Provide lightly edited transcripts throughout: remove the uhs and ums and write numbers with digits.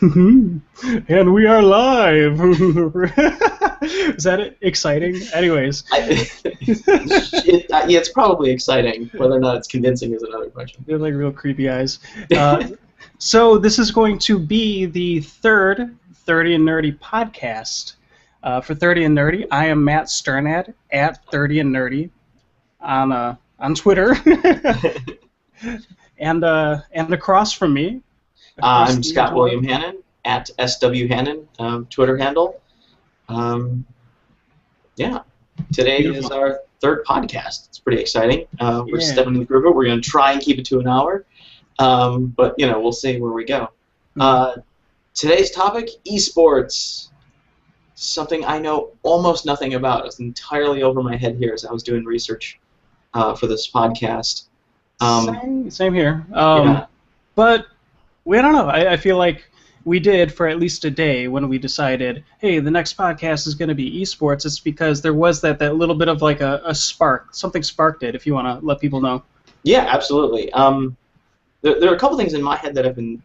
And we are live. Is that exciting? Anyways. Yeah, it's probably exciting. Whether or not it's convincing is another question. They're like real creepy eyes. So this is going to be the third 30 and Nerdy podcast. For 30 and Nerdy, I am Matt Sternad at 30 and Nerdy on Twitter. and across from me, I'm Scott William Hannon at SW Hannon, Twitter handle. Yeah, today is our third podcast. It's pretty exciting. We're stepping in the groove of it. We're going to try and keep it to an hour, but we'll see where we go. Today's topic: eSports. Something I know almost nothing about. It's entirely over my head here as I was doing research for this podcast. Same here. Yeah. But I don't know. I feel like we did for at least a day when we decided, hey, the next podcast is going to be eSports. It's because there was that little bit of like a spark. Something sparked it, if you want to let people know. Yeah, absolutely. There are a couple things in my head that have been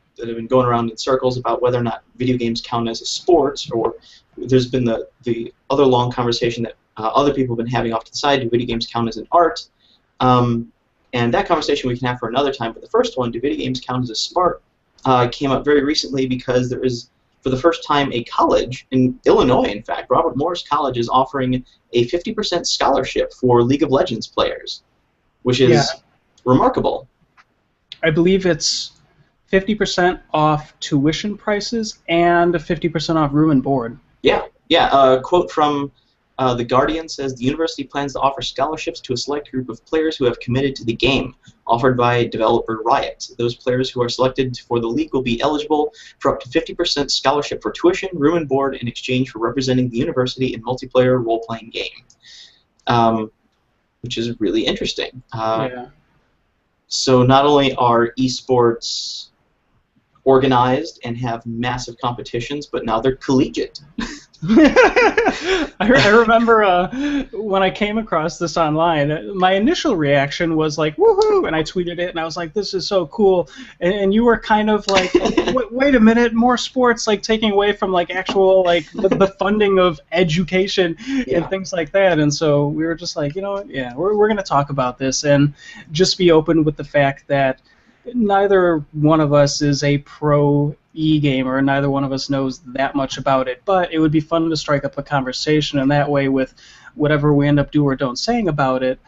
going around in circles about whether or not video games count as a sport, or there's been the other long conversation that other people have been having off to the side. Do video games count as an art? And that conversation we can have for another time. But the first one, do video games count as a sport, came up very recently because there is, for the first time, a college in Illinois, in fact, Robert Morris College is offering a 50% scholarship for League of Legends players, which is remarkable. I believe it's 50% off tuition prices and 50% off room and board. Yeah. A quote from The Guardian says, the university plans to offer scholarships to a select group of players who have committed to the game, offered by developer Riot. Those players who are selected for the league will be eligible for up to 50% scholarship for tuition, room and board in exchange for representing the university in multiplayer role-playing game, which is really interesting. So not only are eSports organized and have massive competitions, but now they're collegiate. I remember when I came across this online, my initial reaction was like, woohoo, and I tweeted it, and I was like, this is so cool, and you were kind of like, wait a minute, more sports, like taking away from like actual like the funding of education and things like that, and so we were just like, you know what, we're going to talk about this and just be open with the fact that neither one of us is a pro e-gamer, neither one of us knows that much about it, but it would be fun to strike up a conversation, and that way with whatever we end up do or don't saying about it,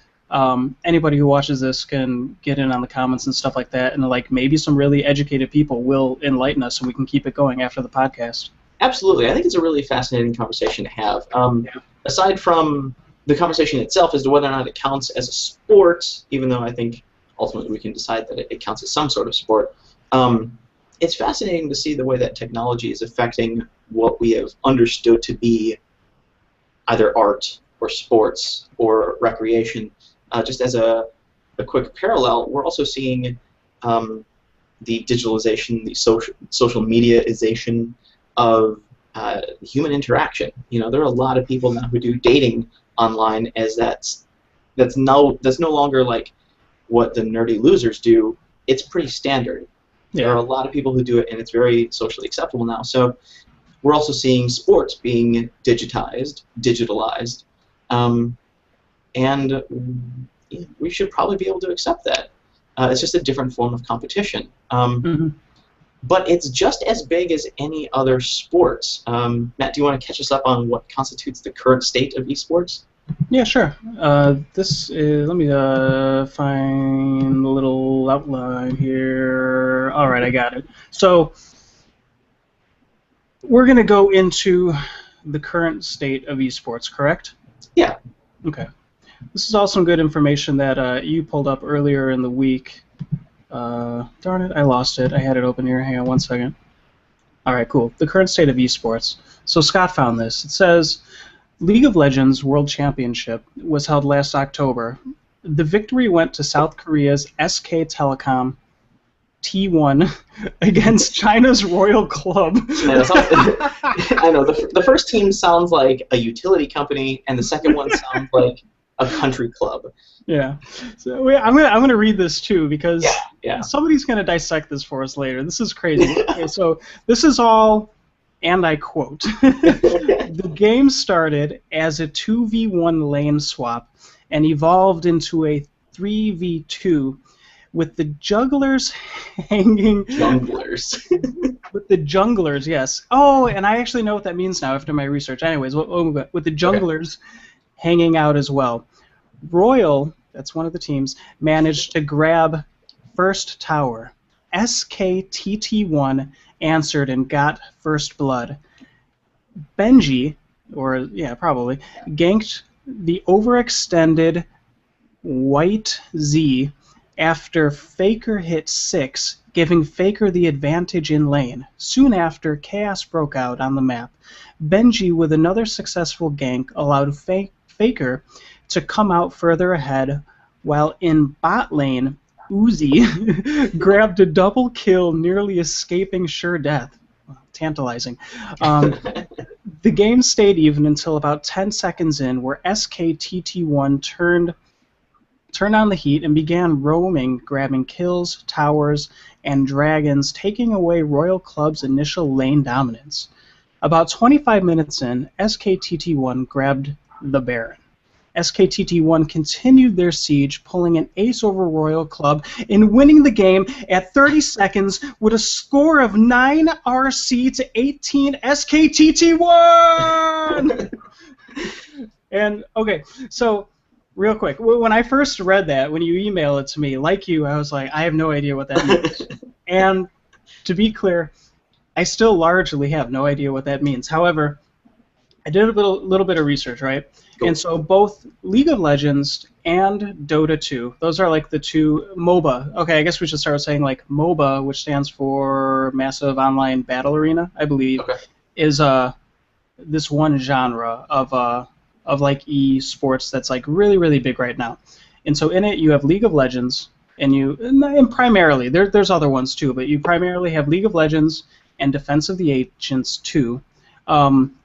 anybody who watches this can get in on the comments and stuff like that, and like maybe some really educated people will enlighten us and we can keep it going after the podcast. Absolutely. I think it's a really fascinating conversation to have. Aside from the conversation itself as to whether or not it counts as a sport, even though I think ultimately we can decide that it counts as some sort of sport, it's fascinating to see the way that technology is affecting what we have understood to be either art or sports or recreation. Just as a quick parallel, we're also seeing the digitalization, the social mediaization of human interaction. There are a lot of people now who do dating online, as that's no longer like what the nerdy losers do. It's pretty standard. There are a lot of people who do it, and it's very socially acceptable now. So we're also seeing sports being digitalized, and we should probably be able to accept that. It's just a different form of competition. But it's just as big as any other sports. Matt, do you want to catch us up on what constitutes the current state of eSports? Yeah, sure. This is, let me find a little outline here. All right, I got it. So we're going to go into the current state of eSports, correct? Yeah. Okay. This is all some good information that you pulled up earlier in the week. Darn it, I lost it. I had it open here. Hang on one second. All right, cool. The current state of eSports. So Scott found this. It says, League of Legends World Championship was held last October. The victory went to South Korea's SK Telecom T1 against China's Royal Club. I know. The first team sounds like a utility company, and the second one sounds like a country club. Yeah. So I'm gonna read this too because Yeah. somebody's gonna dissect this for us later. This is crazy. Okay, so this is all, and I quote: "The game started as a 2v1 lane swap and evolved into a 3v2 with the jugglers hanging." Junglers. With the junglers, yes. Oh, and I actually know what that means now after my research. Anyways, with the junglers hanging out as well. Royal, that's one of the teams, managed to grab first tower. SKTT1 answered and got first blood. Benji, or yeah, probably, ganked the overextended White Z after Faker hit 6, giving Faker the advantage in lane. Soon after, chaos broke out on the map. Benji, with another successful gank, allowed Faker to come out further ahead, while in bot lane, Uzi grabbed a double kill, nearly escaping sure death. Tantalizing. The game stayed even until about 10 seconds in, where SKTT1 turned on the heat and began roaming, grabbing kills, towers, and dragons, taking away Royal Club's initial lane dominance. About 25 minutes in, SKTT1 grabbed the Baron. SKTT1 continued their siege, pulling an ace over Royal Club and winning the game at 30 seconds with a score of 9 RC to 18 SKTT1! And, okay, so real quick, when I first read that, when you emailed it to me, like you, I was like, I have no idea what that means. And to be clear, I still largely have no idea what that means. However, I did a little bit of research, right? Cool. And so both League of Legends and Dota 2, those are like the two MOBA. Okay, I guess we should start saying like MOBA, which stands for Massive Online Battle Arena, I believe, is this one genre of like eSports that's like really, really big right now. And so in it you have League of Legends, and primarily, there's other ones too, but you primarily have League of Legends and Defense of the Ancients 2.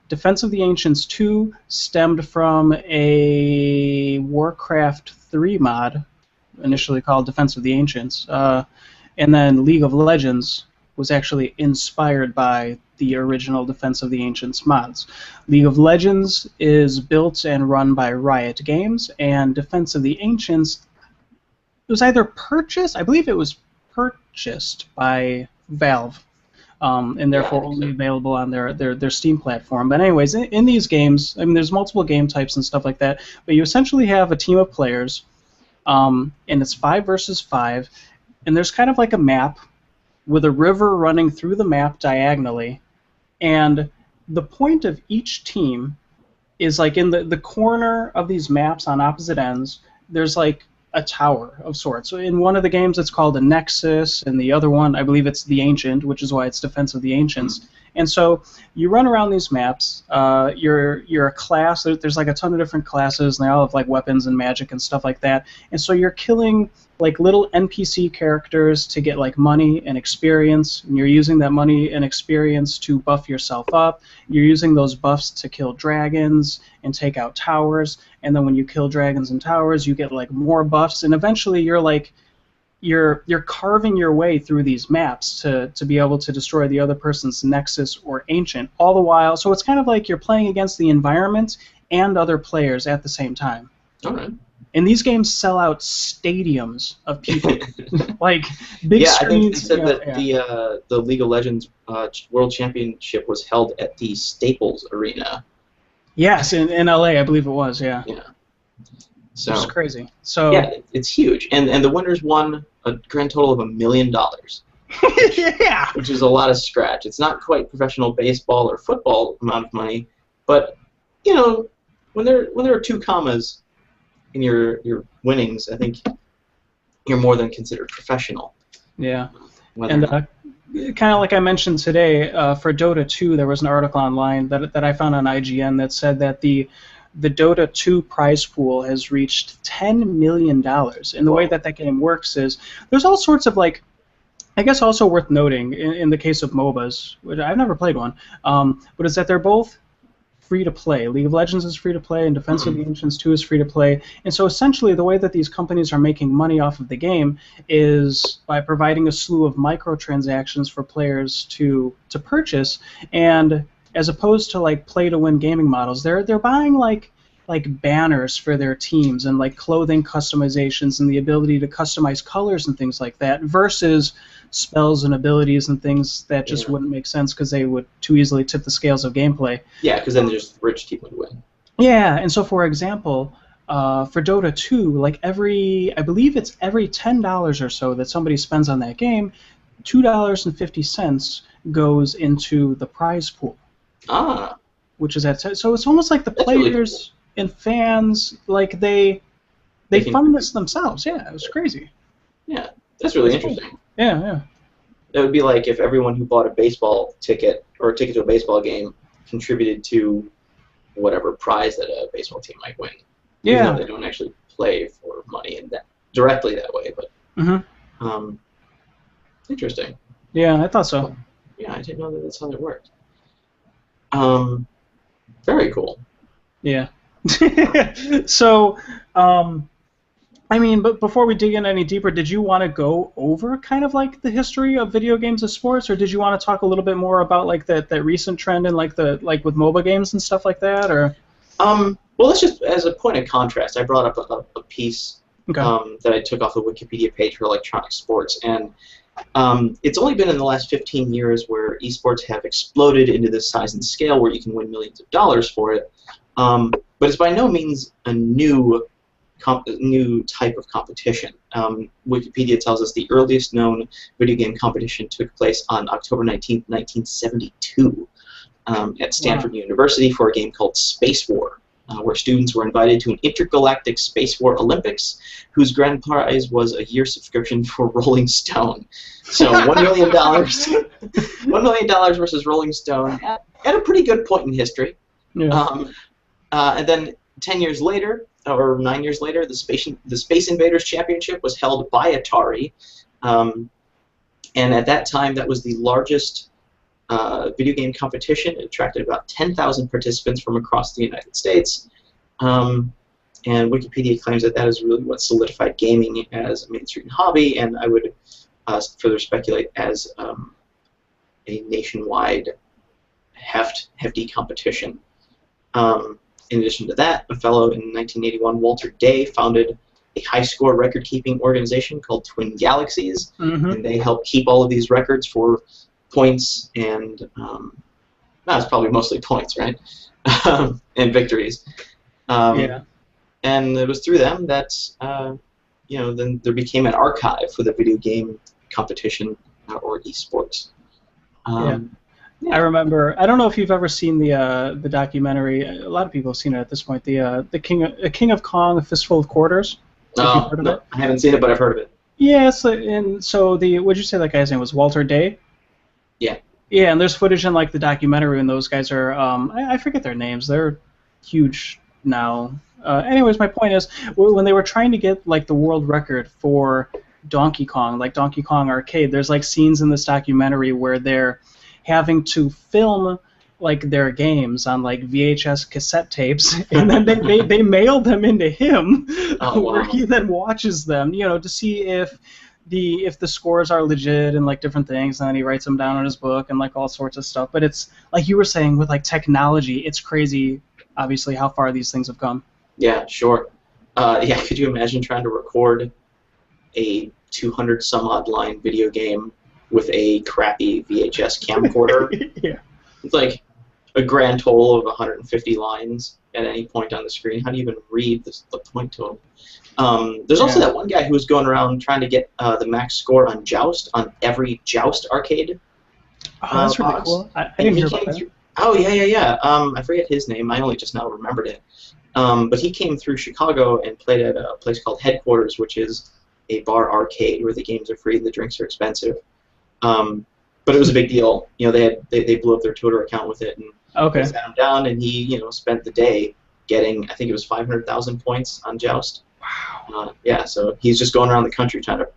Defense of the Ancients 2 stemmed from a Warcraft 3 mod, initially called Defense of the Ancients, and then League of Legends was actually inspired by the original Defense of the Ancients mods. League of Legends is built and run by Riot Games, and Defense of the Ancients was either purchased, I believe it was purchased by Valve, and therefore only available on their Steam platform. But anyways, in these games, I mean, there's multiple game types and stuff like that, but you essentially have a team of players, and it's 5 versus 5, and there's kind of like a map with a river running through the map diagonally, and the point of each team is like in the corner of these maps on opposite ends, there's like a tower of sorts. So in one of the games it's called a Nexus, and the other one I believe it's the Ancient, which is why it's Defense of the Ancients. And so you run around these maps, you're a class, there's like a ton of different classes, and they all have like weapons and magic and stuff like that, and so you're killing like little NPC characters to get like money and experience, and you're using that money and experience to buff yourself up. You're using those buffs to kill dragons and take out towers, and then when you kill dragons and towers you get like more buffs, and eventually you're like you're carving your way through these maps to be able to destroy the other person's Nexus or Ancient, all the while. So it's kind of like you're playing against the environment and other players at the same time. All right. And these games sell out stadiums of people, like big screens. I think they said that the League of Legends World Championship was held at the Staples Arena. Yes, in LA, I believe it was. Yeah. Yeah. So it's crazy. So yeah, it's huge, and the winners won a grand total of $1 million. Yeah. Which is a lot of scratch. It's not quite professional baseball or football amount of money, but you know, when there are 2 commas in your winnings, I think you're more than considered professional. Yeah. And kind of like I mentioned today, for Dota 2, there was an article online that I found on IGN that said that the Dota 2 prize pool has reached $10 million. And the way that game works is there's all sorts of like, I guess also worth noting in the case of MOBAs, which I've never played one, but is that they're both free to play. League of Legends is free to play, and Defense of the Ancients 2 is free to play. And so essentially, the way that these companies are making money off of the game is by providing a slew of microtransactions for players to purchase. And as opposed to like play-to-win gaming models, they're buying like banners for their teams and like clothing customizations and the ability to customize colors and things like that versus spells and abilities and things that just wouldn't make sense because they would too easily tip the scales of gameplay. Yeah, because then there's just rich people who win. Yeah, and so for example, for Dota 2, like I believe it's every $10 or so that somebody spends on that game, $2.50 goes into the prize pool. Ah. Which is so it's almost like the players really cool. And fans, like they fund this themselves. Yeah, it was crazy. Yeah, that's really interesting. Cool. Yeah. It would be like if everyone who bought a baseball ticket or a ticket to a baseball game contributed to whatever prize that a baseball team might win. Yeah. Even though they don't actually play for money in that directly that way, but interesting. Yeah, I thought so. Yeah, I didn't know that that's how it worked. Very cool. Yeah. So, I mean, but before we dig in any deeper, did you want to go over kind of like the history of video games as sports, or did you want to talk a little bit more about like that recent trend in like with mobile games and stuff like that, or? Well, let's just as a point of contrast, I brought up a piece that I took off the Wikipedia page for electronic sports, and it's only been in the last 15 years where esports have exploded into this size and scale where you can win millions of dollars for it. But it's by no means a new type of competition. Wikipedia tells us the earliest known video game competition took place on October 19th, 1972 at Stanford University for a game called Space War, where students were invited to an intergalactic Space War Olympics whose grand prize was a year subscription for Rolling Stone. So $1 million, $1 million versus Rolling Stone at a pretty good point in history. Yeah. And then 10 years later, or 9 years later, the Space Invaders Championship was held by Atari, and at that time that was the largest video game competition. It attracted about 10,000 participants from across the United States, and Wikipedia claims that that is really what solidified gaming as a mainstream hobby, and I would further speculate as a nationwide hefty competition. In addition to that, a fellow in 1981, Walter Day, founded a high-score record-keeping organization called Twin Galaxies, and they help keep all of these records for points and it's probably mostly points, right? And victories. Yeah. And it was through them that then there became an archive for the video game competition or eSports. Yeah. I remember. I don't know if you've ever seen the documentary. A lot of people have seen it at this point. The King of Kong, A Fistful of Quarters. Oh, no, I haven't seen it, but I've heard of it. Yeah, and so what'd you say that guy's name was? Walter Day. Yeah. Yeah, and there's footage in like the documentary, and those guys are I forget their names. They're huge now. Anyways, my point is when they were trying to get like the world record for Donkey Kong, like Donkey Kong Arcade, there's like scenes in this documentary where they're having to film like their games on like VHS cassette tapes, and then they mail them into him, where he then watches them, to see if the scores are legit and like different things, and then he writes them down in his book and like all sorts of stuff. But it's like you were saying with like technology, it's crazy, obviously, how far these things have come. Yeah, sure. Could you imagine trying to record a 200 some odd line video game with a crappy VHS camcorder? Yeah. It's like a grand total of 150 lines at any point on the screen. How do you even read the point total? There's also that one guy who was going around trying to get the max score on Joust, on every Joust arcade. Oh, that's really cool. I didn't hear about that. Oh, yeah. I forget his name. I only just now remembered it. But he came through Chicago and played at a place called Headquarters, which is a bar arcade where the games are free, the drinks are expensive. But it was a big deal. They blew up their Twitter account with it, and they sat him down, and he spent the day getting, I think it was 500,000 points on Joust. Wow. So he's just going around the country trying to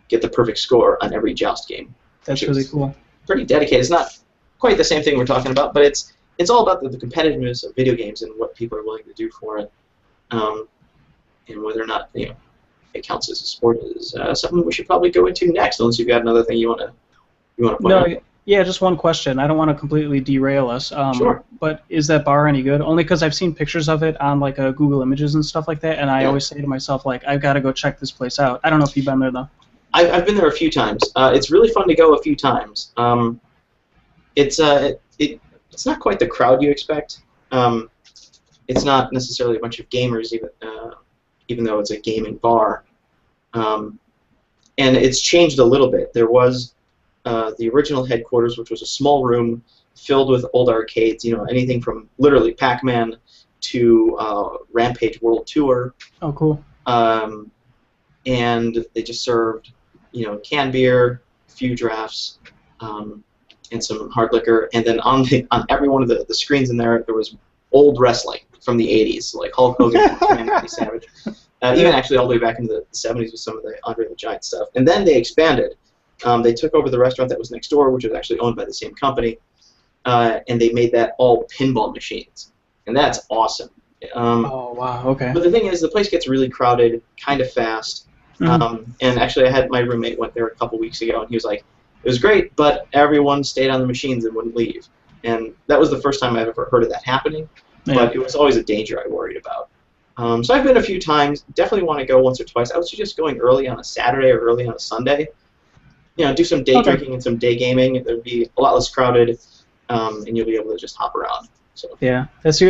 get the perfect score on every Joust game. That's really cool. Pretty dedicated. It's not quite the same thing we're talking about, but it's it's all about the competitiveness of video games and what people are willing to do for it, and whether or not it counts as a sport is something we should probably go into next. Unless you've got another thing you want to point out. Yeah, just one question. I don't want to completely derail us. Sure. But is that bar any good? Only because I've seen pictures of it on like Google Images and stuff like that, and I always say to myself like, I've got to go check this place out. I don't know if you've been there though. I've been there a few times. It's really fun to go a few times. It's not quite the crowd you expect. It's not necessarily a bunch of gamers, even though it's a gaming bar. And it's changed a little bit. There was the original headquarters, which was a small room filled with old arcades. Anything from literally Pac-Man to Rampage World Tour. Oh, cool. And they just served, canned beer, a few drafts, and some hard liquor. And then on every one of the screens in there was old wrestling from the 80s, like Hulk Hogan, Randy Savage. Even actually all the way back into the 70s with some of the Andre the Giant stuff. And then they expanded. They took over the restaurant that was next door, which was actually owned by the same company, and they made that all pinball machines. And that's awesome. Oh, wow, okay. But the thing is, the place gets really crowded kind of fast. And actually, I had my roommate went there a couple weeks ago, and he was like, it was great, but everyone stayed on the machines and wouldn't leave. And that was the first time I've ever heard of that happening, but it was always a danger I worried about. So I've been a few times. Definitely want to go once or twice. I would suggest going early on a Saturday or early on a Sunday. Do some day drinking and some day gaming. It'll be a lot less crowded, and you'll be able to just hop around. So. Yeah,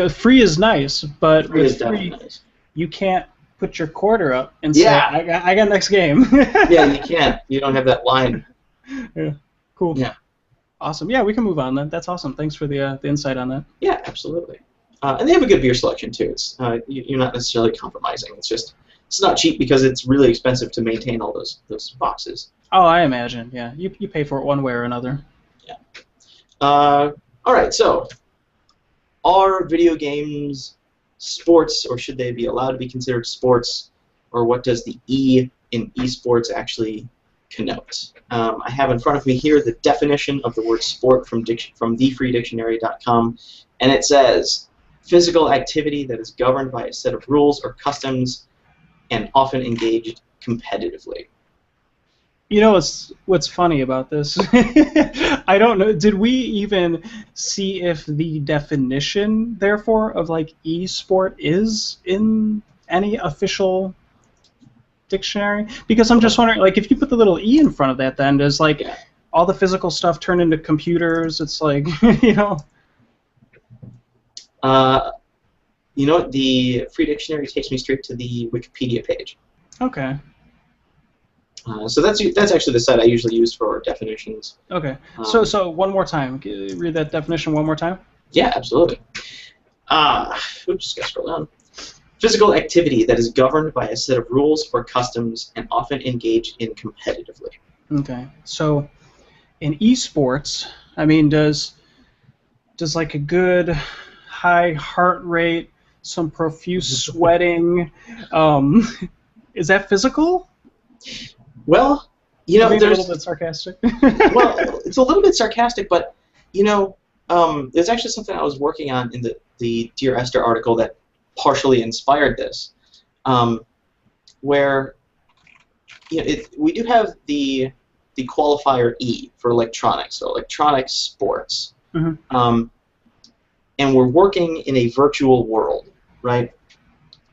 free is nice, but free with is definitely nice. You can't put your quarter up and say, I got next game. Yeah, you can't. You don't have that line. Yeah, cool. Yeah. Awesome. Yeah, we can move on then. That's awesome. Thanks for the insight on that. Yeah, absolutely. And they have a good beer selection too. It's you're not necessarily compromising. It's not cheap because it's really expensive to maintain all those boxes. Oh, I imagine. Yeah, you pay for it one way or another. Yeah. All right. So, are video games sports, or should they be allowed to be considered sports, or what does the E in eSports actually connote? I have in front of me here the definition of the word sport from thefreedictionary.com, and it says physical activity that is governed by a set of rules or customs and often engaged competitively. You know what's funny about this? I don't know. Did we even see if the definition, therefore, of like e-sport is in any official dictionary? Because I'm just wondering, like, if you put the little e in front of that, then does like all the physical stuff turn into computers? It's like, The Free Dictionary takes me straight to the Wikipedia page. Okay. So that's actually the site I usually use for definitions. Okay. So one more time. Read that definition one more time. Yeah, absolutely. Oops, gotta scroll down. Physical activity that is governed by a set of rules or customs and often engaged in competitively. Okay. So in eSports, I mean, does like a good high heart rate, some profuse sweating, is that physical? Well, maybe there's a little bit sarcastic. Well, it's a little bit sarcastic, but there's actually something I was working on in the Dear Esther article that partially inspired this, where we do have the qualifier E for electronics, so electronic sports, and we're working in a virtual world, right?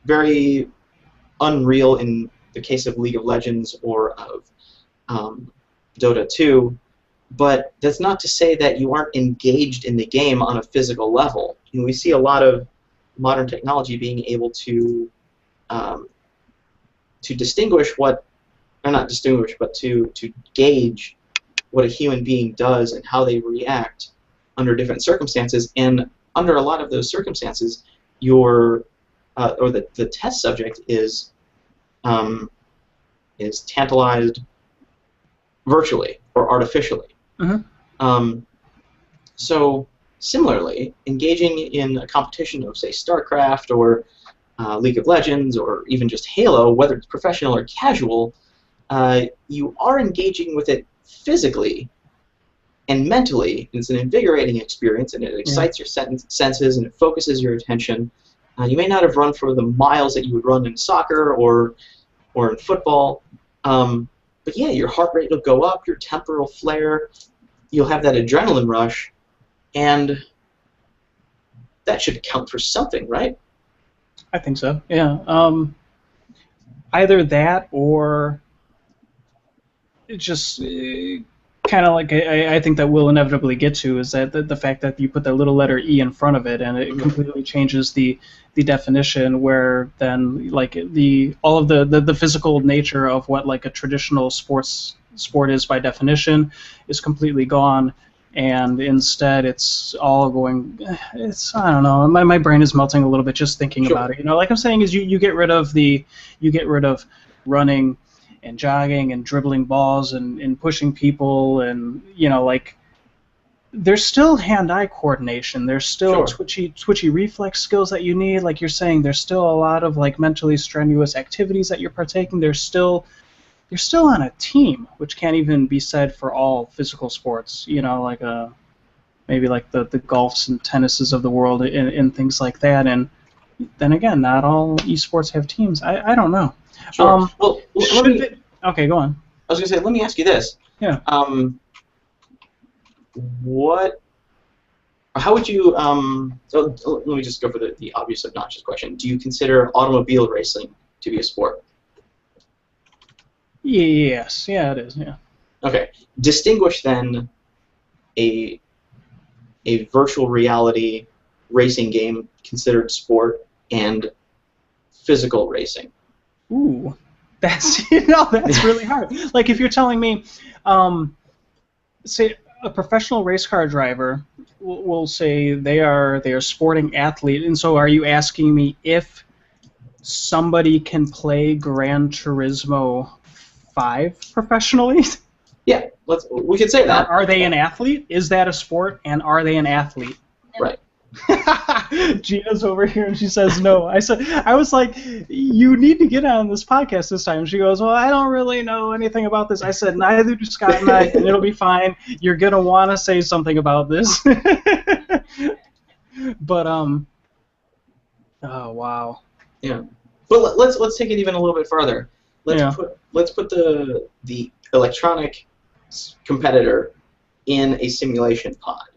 Very unreal in the case of League of Legends or of Dota 2, but that's not to say that you aren't engaged in the game on a physical level. We see a lot of modern technology being able to distinguish what, or not distinguish, but to gauge what a human being does and how they react under different circumstances. And under a lot of those circumstances, the test subject is tantalized virtually or artificially. So similarly, engaging in a competition of, say, StarCraft or League of Legends or even just Halo, whether it's professional or casual, you are engaging with it physically, And mentally, it's an invigorating experience, and it excites your senses, and it focuses your attention. You may not have run for the miles that you would run in soccer or in football, but yeah, your heart rate will go up, your temper will flare, you'll have that adrenaline rush, and that should count for something, right? I think so, yeah. Either that or just kind of like I think that we'll inevitably get to is that the fact that you put that little letter E in front of it, and it completely changes the definition, where then like all of the physical nature of what like a traditional sport is by definition is completely gone, and instead it's all going, I don't know, my brain is melting a little bit just thinking about it. Like I'm saying, is you get rid of running and jogging and dribbling balls and pushing people, and like there's still hand-eye coordination, there's still twitchy reflex skills that you need, like you're saying, there's still a lot of like mentally strenuous activities that you're partaking. You're still on a team, which can't even be said for all physical sports, like maybe like the golfs and tennises of the world and things like that. And then again, not all esports have teams. I don't know. Sure. Okay, go on. I was going to say, let me ask you this. Yeah. How would you, so let me just go for the obvious obnoxious question. Do you consider automobile racing to be a sport? Yes. Yeah, it is, yeah. Okay. Distinguish, then, a virtual reality racing game considered sport and physical racing. Ooh, that's that's really hard. Like if you're telling me, say a professional race car driver will say they are sporting athlete, and so are you asking me if somebody can play Gran Turismo 5 professionally? Yeah, we could say that. Are they an athlete? Is that a sport? And are they an athlete? Right. Gina's over here and she says no. I was like, you need to get on this podcast this time. She goes, well, I don't really know anything about this. I said, neither do Scott and I, and it'll be fine. You're gonna want to say something about this. But oh wow. Yeah. But let's take it even a little bit farther. Let's put the electronic competitor in a simulation pod,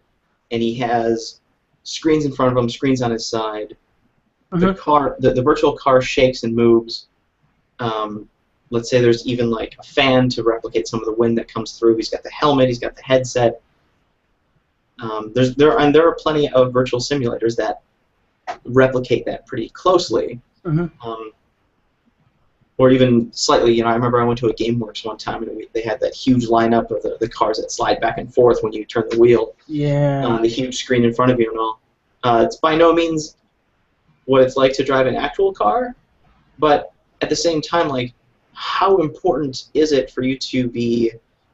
and he has screens in front of him, screens on his side. The virtual car shakes and moves. Let's say there's even like a fan to replicate some of the wind that comes through. He's got the helmet. He's got the headset. There are plenty of virtual simulators that replicate that pretty closely. Or even slightly, I remember I went to a GameWorks one time, and they had that huge lineup of the cars that slide back and forth when you turn the wheel. Yeah. The huge screen in front of you and all. It's by no means what it's like to drive an actual car, but at the same time, like, how important is it for you to be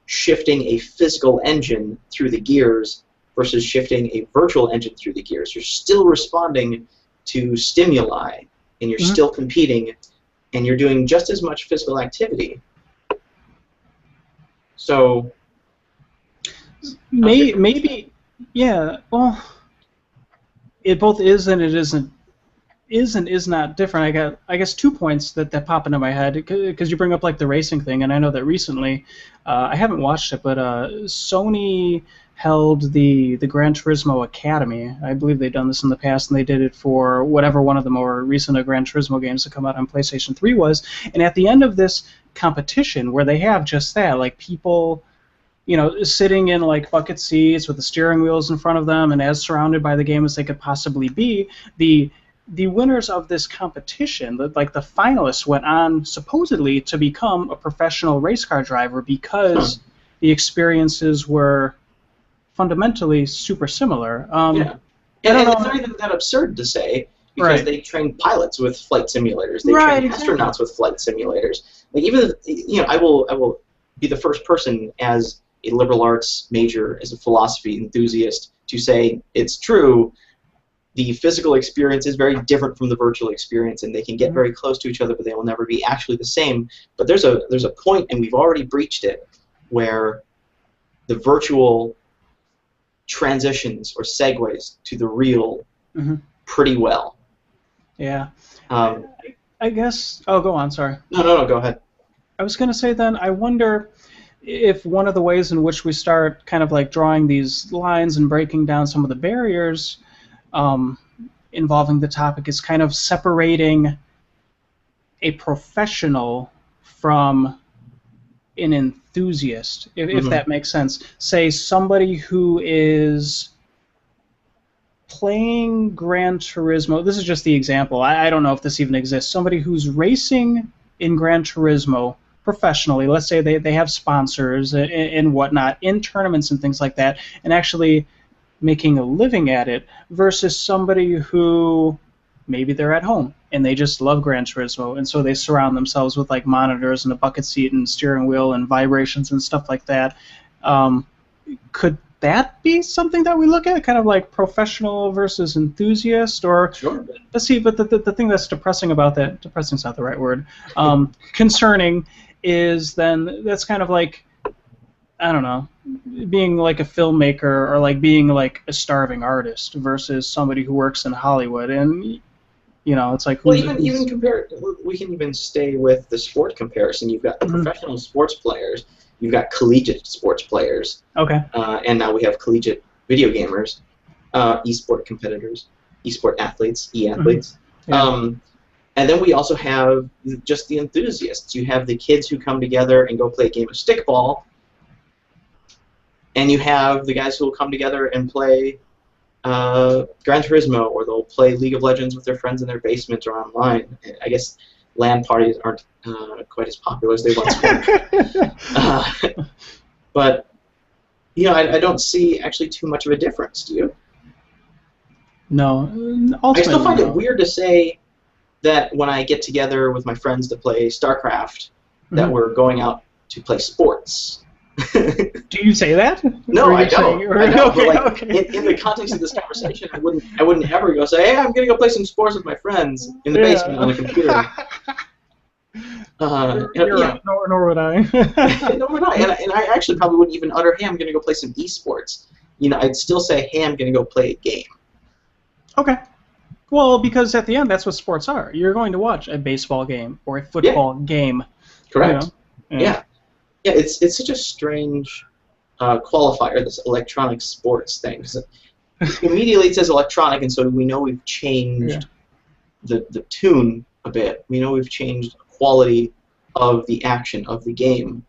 shifting a physical engine through the gears versus shifting a virtual engine through the gears? You're still responding to stimuli, and you're still competing, and you're doing just as much physical activity. So maybe, yeah. Well, it both is and it isn't. Is and is not different. I guess 2 points that pop into my head, because you bring up like the racing thing, and I know that recently, I haven't watched it, but Sony held the Gran Turismo Academy. I believe they've done this in the past, and they did it for whatever one of the more recent Gran Turismo games to come out on PlayStation 3 was. And at the end of this competition, where they have just that, like people, sitting in like bucket seats with the steering wheels in front of them, and as surrounded by the game as they could possibly be, the winners of this competition, like the finalists, went on supposedly to become a professional race car driver because the experiences were fundamentally super similar. Yeah. And it's not even that absurd to say, because they train pilots with flight simulators. They train astronauts with flight simulators. Like even I will be the first person as a liberal arts major, as a philosophy enthusiast, to say it's true. The physical experience is very different from the virtual experience, and they can get very close to each other, but they will never be actually the same. But there's a point, and we've already breached it, where the virtual transitions or segues to the real Mm-hmm. pretty well. Yeah. Um, I guess. Oh, go on. Sorry. no, go ahead. I was going to say then, I wonder if one of the ways in which we start kind of like drawing these lines and breaking down some of the barriers um, involving the topic is kind of separating a professional from an enthusiast, if Mm-hmm. that makes sense. Say somebody who is playing Gran Turismo. This is just the example. I don't know if this even exists. Somebody who's racing in Gran Turismo professionally. Let's say they have sponsors and whatnot in tournaments and things like that, and actually making a living at it, versus somebody who maybe they're at home and they just love Gran Turismo, and so they surround themselves with like monitors and a bucket seat and steering wheel and vibrations and stuff like that. Um, could that be something that we look at, kind of like professional versus enthusiast? Or Sure. let's see, but the thing that's depressing about that, depressing's not the right word, concerning, is then that's kind of like, I don't know, being like a filmmaker or like being like a starving artist versus somebody who works in Hollywood. And it's like Well, even compare. We can even stay with the sport comparison. You've got professional sports players. You've got collegiate sports players. Okay. And now we have collegiate video gamers, eSport competitors, eSport athletes, e-athletes. Yeah. And then we also have just the enthusiasts. You have the kids who come together and go play a game of stickball. And you have the guys who will come together and play Gran Turismo, or they'll play League of Legends with their friends in their basement or online. I guess LAN parties aren't quite as popular as they once were. But I don't see actually too much of a difference. Do you? No. I still find it weird to say that when I get together with my friends to play StarCraft, that we're going out to play sports. Do you say that? No, I don't. I don't. Okay, but okay. In the context of this conversation, I wouldn't ever go say, "Hey, I'm gonna go play some sports with my friends in the basement on the computer." Nor would I. No, we're not. And I actually probably wouldn't even utter, "Hey, I'm gonna go play some eSports." I'd still say, "Hey, I'm gonna go play a game." Okay. Well, because at the end, that's what sports are. You're going to watch a baseball game or a football game. Correct. Yeah. Yeah, it's such a strange qualifier, this electronic sports thing. 'Cause immediately it says electronic, and so we know we've changed the tune a bit. We know we've changed the quality of the action of the game.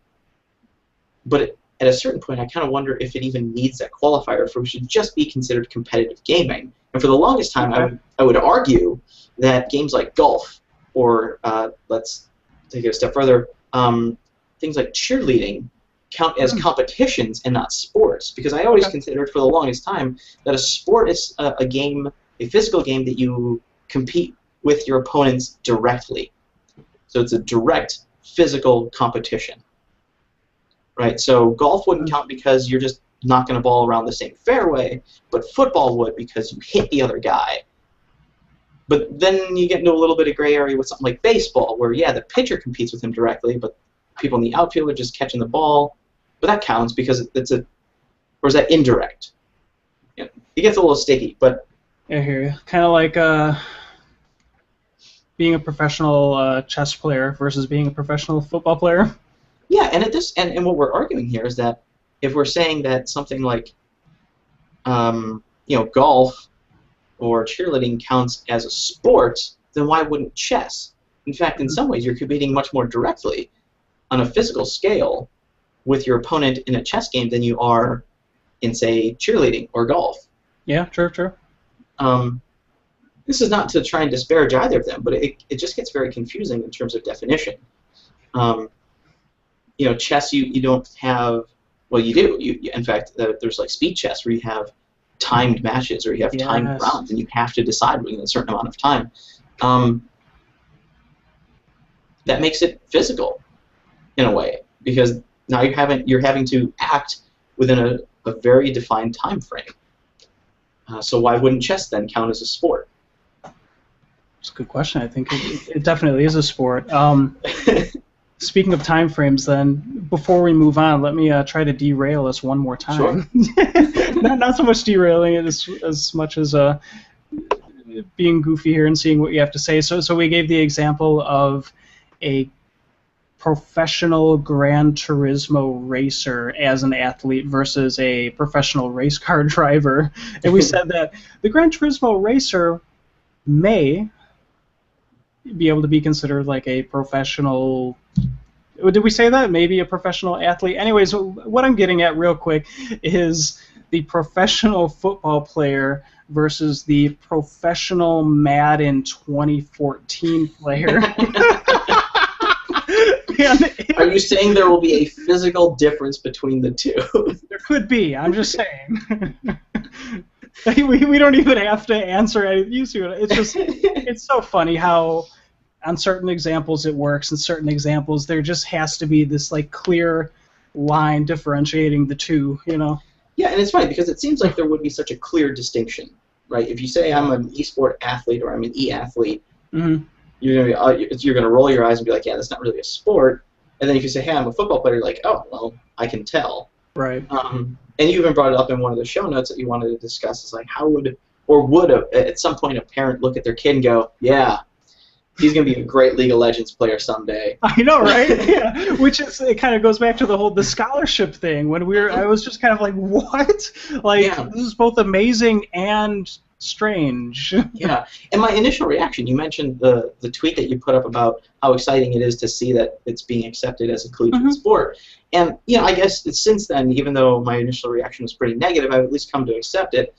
But at a certain point, I kind of wonder if it even needs that qualifier, if it should just be considered competitive gaming. And for the longest time, I would argue that games like golf, or let's take it a step further, things like cheerleading count as competitions and not sports, because I always considered for the longest time that a sport is a game, a physical game that you compete with your opponents directly. So it's a direct physical competition, right? So golf wouldn't count because you're just knocking a ball around the same fairway, but football would because you hit the other guy. But then you get into a little bit of gray area with something like baseball, where the pitcher competes with him directly, but people in the outfield are just catching the ball. But that counts because it's or is that indirect? It gets a little sticky, but I hear you. Kind of like being a professional chess player versus being a professional football player. Yeah, and what we're arguing here is that if we're saying that something like golf or cheerleading counts as a sport, then why wouldn't chess? In fact, in some ways, you're competing much more directly on a physical scale with your opponent in a chess game than you are in, say, cheerleading or golf. Yeah, true. This is not to try and disparage either of them, but it just gets very confusing in terms of definition. Chess, you don't have, well, you do. In fact, there's like speed chess where you have timed matches or you have timed rounds, and you have to decide within a certain amount of time. That makes it physical in a way, because now you're having to act within a very defined time frame. So why wouldn't chess then count as a sport? It's a good question. I think it definitely is a sport. Speaking of time frames, then, before we move on, let me try to derail us one more time. Sure. Not so much derailing it as much as being goofy here and seeing what you have to say. So we gave the example of a professional Gran Turismo racer as an athlete versus a professional race car driver. And we said that the Gran Turismo racer may be able to be considered like a professional. Did we say that? Maybe a professional athlete? Anyways, what I'm getting at real quick is the professional football player versus the professional Madden 2014 player. Are you saying there will be a physical difference between the two? There could be. I'm just saying. we don't even have to answer anything. You see what it's just. It's so funny how on certain examples it works, and certain examples there just has to be this like clear line differentiating the two. You know. Yeah, and it's funny because it seems like there would be such a clear distinction, right? If you say I'm an eSport athlete or I'm an e-athlete, Mm-hmm. you're gonna roll your eyes and be like, yeah, that's not really a sport. And then if you say, hey, I'm a football player, you're like, oh, well, I can tell. Right. And you even brought it up in one of the show notes that you wanted to discuss. Is like, how would at some point a parent look at their kid and go, yeah, he's gonna be a great League of Legends player someday. I know, right? Yeah. Which is, it kind of goes back to the scholarship thing when I was just kind of like, what? Like, Yeah. This is both amazing and strange. Yeah, and my initial reaction, you mentioned the tweet that you put up about how exciting it is to see that it's being accepted as a collegiate sport. And, you know, I guess since then, even though my initial reaction was pretty negative, I've at least come to accept it.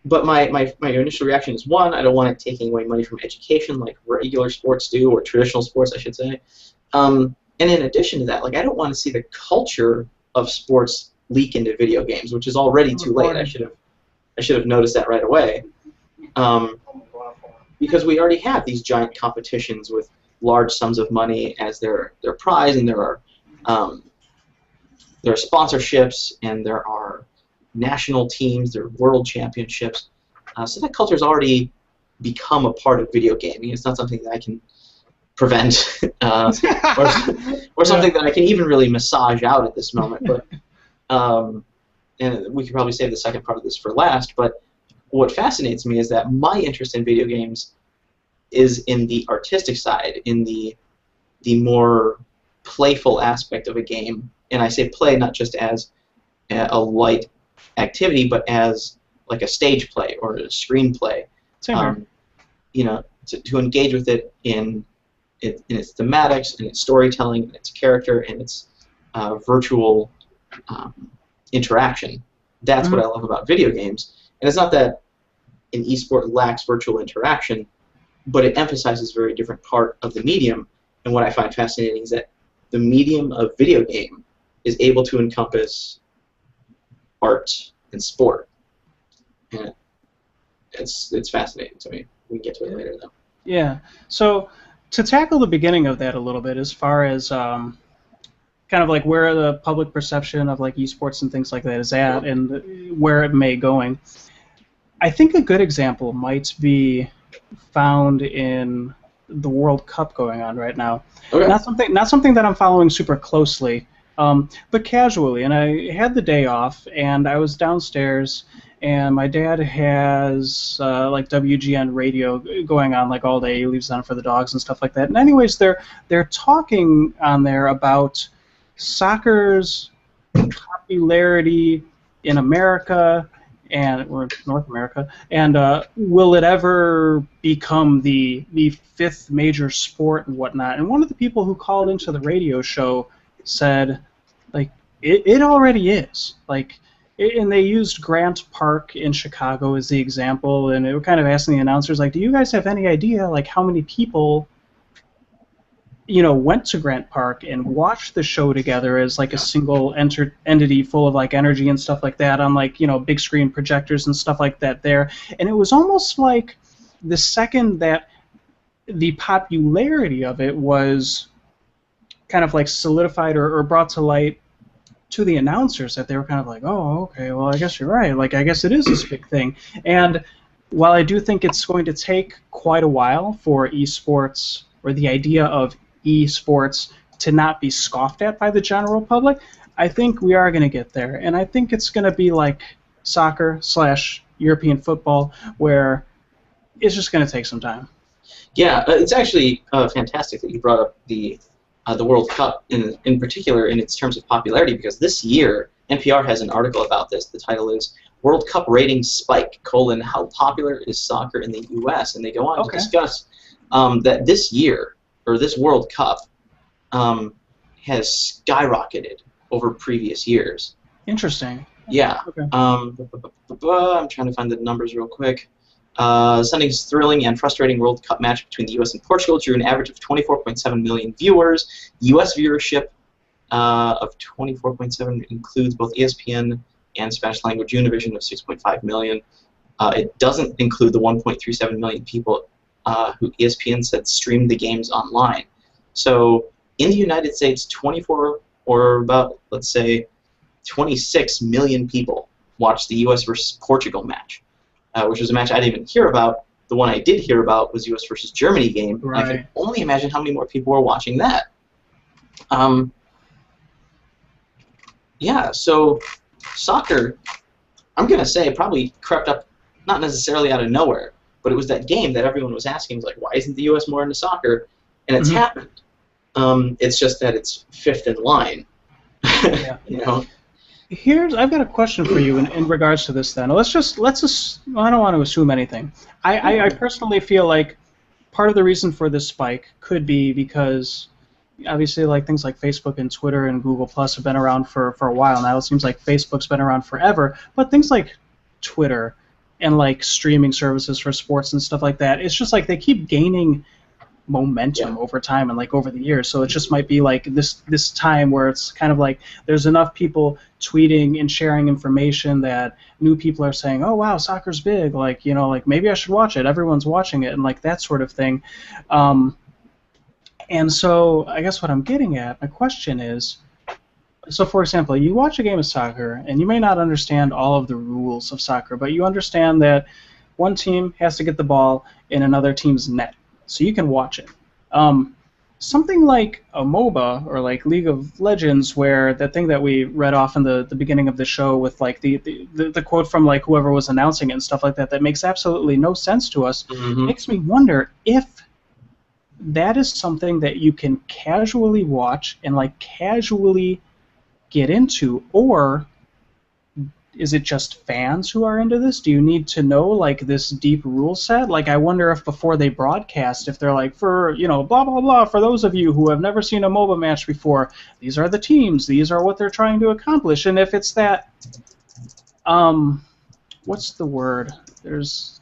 But my initial reaction is, one, I don't want it taking away money from education like regular sports do, or traditional sports, I should say. And in addition to that, like, I don't want to see the culture of sports leak into video games, which is already too late. I should have noticed that right away. Because we already have these giant competitions with large sums of money as their prize, and there are sponsorships, and there are national teams, there are world championships. So that culture has already become a part of video gaming. It's not something that I can prevent or something that I can even really massage out at this moment. But and we could probably save the second part of this for last, but what fascinates me is that my interest in video games is in the artistic side, in the more playful aspect of a game. And I say play not just as a light activity, but as like a stage play or a screenplay. You know, to engage with it in its thematics, and its storytelling, and its character, and its virtual interaction. That's what I love about video games. And it's not that an esport lacks virtual interaction, but it emphasizes a very different part of the medium. And what I find fascinating is that the medium of video game is able to encompass art and sport. And it's fascinating to me. We can get to it later, though. Yeah. So to tackle the beginning of that a little bit, as far as kind of like where the public perception of like esports and things like that is at, and where it may going, I think a good example might be found in the World Cup going on right now. Okay. Not something that I'm following super closely, but casually. And I had the day off, and I was downstairs, and my dad has like WGN radio going on like all day. He leaves it on for the dogs and stuff like that. And anyways, they're talking on there about soccer's popularity in America or North America, and will it ever become the fifth major sport and whatnot? And one of the people who called into the radio show said, like, it already is. Like, and they used Grant Park in Chicago as the example, and they were kind of asking the announcers, like, do you guys have any idea, like, how many people, you know, went to Grant Park and watched the show together as like a single entity full of like energy and stuff like that on like, you know, big screen projectors and stuff like that there. And it was almost like the second that the popularity of it was kind of like solidified or brought to light to the announcers, that they were kind of like, oh, okay, well, I guess you're right. Like, I guess it is this big thing. And while I do think it's going to take quite a while for esports or the idea of eSports to not be scoffed at by the general public, I think we are going to get there. And I think it's going to be like soccer / European football, where it's just going to take some time. Yeah, it's actually fantastic that you brought up the World Cup in particular in its terms of popularity, because this year NPR has an article about this. The title is World Cup Ratings Spike: How Popular is Soccer in the U.S.? And they go on to discuss that this year, or this World Cup, has skyrocketed over previous years. Interesting. Yeah. Okay. I'm trying to find the numbers real quick. Sunday's thrilling and frustrating World Cup match between the U.S. and Portugal drew an average of 24.7 million viewers. U.S. viewership of 24.7 includes both ESPN and Spanish language Univision of 6.5 million. It doesn't include the 1.37 million people who ESPN said streamed the games online. So in the United States, 24 or about, let's say, 26 million people watched the U.S. versus Portugal match, which was a match I didn't even hear about. The one I did hear about was U.S. versus Germany game. Right. I can only imagine how many more people were watching that. Yeah, so soccer, I'm going to say, probably crept up, not necessarily out of nowhere, but it was that game that everyone was asking, like, why isn't the U.S. more into soccer? And it's happened. It's just that it's fifth in line. Yeah. You know? I've got a question for you in regards to this. Then I don't want to assume anything. I personally feel like part of the reason for this spike could be because obviously like things like Facebook and Twitter and Google Plus have been around for a while now. It seems like Facebook's been around forever, but things like Twitter and like streaming services for sports and stuff like that, it's just like they keep gaining momentum over time and like over the years. So it just might be like this time where it's kind of like there's enough people tweeting and sharing information that new people are saying, oh wow, soccer's big, like, you know, like maybe I should watch it, everyone's watching it, and like that sort of thing. And so I guess what I'm getting at, my question is, so for example, you watch a game of soccer and you may not understand all of the rules of soccer, but you understand that one team has to get the ball in another team's net, so you can watch it. Something like a MOBA or like League of Legends, where the thing that we read off in the beginning of the show with like the quote from like whoever was announcing it and stuff like that, that makes absolutely no sense to us, makes me wonder if that is something that you can casually watch and like casually get into, or is it just fans who are into this? Do you need to know like this deep rule set? Like I wonder if before they broadcast, if they're like, for, you know, blah blah blah, for those of you who have never seen a MOBA match before, these are the teams, these are what they're trying to accomplish, and if it's that, what's the word? There's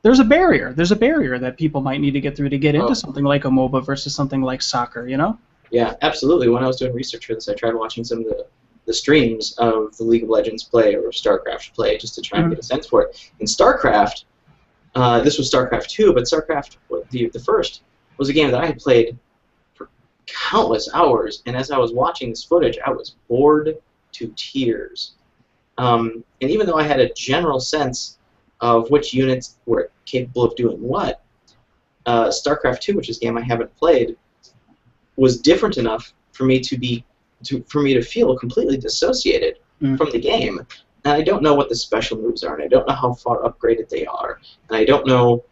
a barrier. There's a barrier that people might need to get through to get into something like a MOBA versus something like soccer, you know? Yeah, absolutely. When I was doing research for this, I tried watching some of the streams of the League of Legends play or StarCraft play just to try and get a sense for it. In StarCraft, this was StarCraft 2, but StarCraft, the first, was a game that I had played for countless hours, and as I was watching this footage, I was bored to tears. And even though I had a general sense of which units were capable of doing what, StarCraft 2, which is a game I haven't played, was different enough for me to feel completely dissociated from the game. And I don't know what the special moves are, and I don't know how far upgraded they are, and I don't know.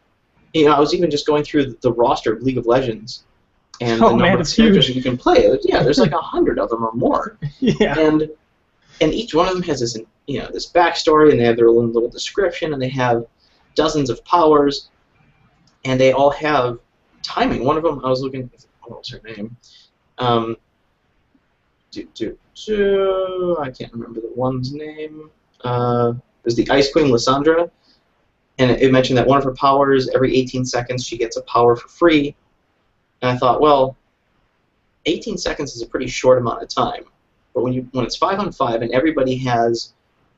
You know, I was even just going through the roster of League of Legends, and the number of characters that you can play. Yeah, there's like 100 of them or more. Yeah. And each one of them has this, you know, this backstory, and they have their own little description, and they have dozens of powers, and they all have timing. One of them, I was looking. What was her name? I can't remember the one's name. It was the Ice Queen, Lysandra, and it mentioned that one of her powers, every 18 seconds, she gets a power for free. And I thought, well, 18 seconds is a pretty short amount of time. But when it's 5-on-5 and everybody has,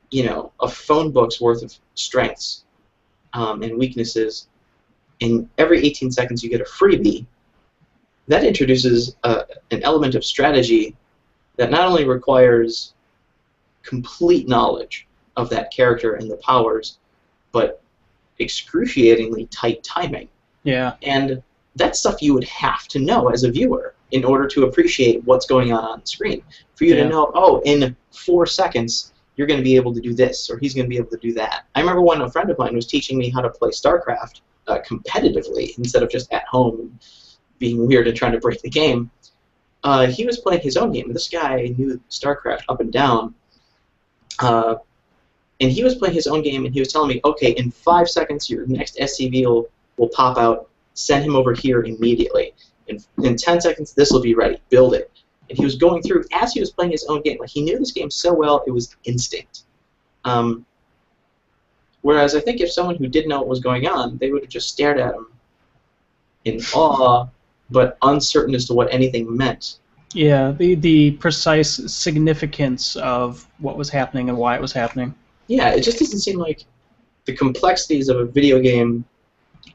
you know, a phone book's worth of strengths and weaknesses, and every 18 seconds you get a freebie, that introduces an element of strategy that not only requires complete knowledge of that character and the powers, but excruciatingly tight timing. Yeah. And that's stuff you would have to know as a viewer in order to appreciate what's going on the screen. For you to Yeah. know, oh, in 4 seconds, you're going to be able to do this, or he's going to be able to do that. I remember when a friend of mine was teaching me how to play StarCraft competitively instead of just at home being weird and trying to break the game. He was playing his own game. This guy knew StarCraft up and down. And he was playing his own game, and he was telling me, okay, in 5 seconds, your next SCV will pop out. Send him over here immediately. In 10 seconds, this will be ready. Build it. And he was going through, as he was playing his own game, like he knew this game so well, it was instinct. Whereas I think if someone who didn't know what was going on, they would have just stared at him in awe, but uncertain as to what anything meant. Yeah, the precise significance of what was happening and why it was happening. Yeah, it just doesn't seem like the complexities of a video game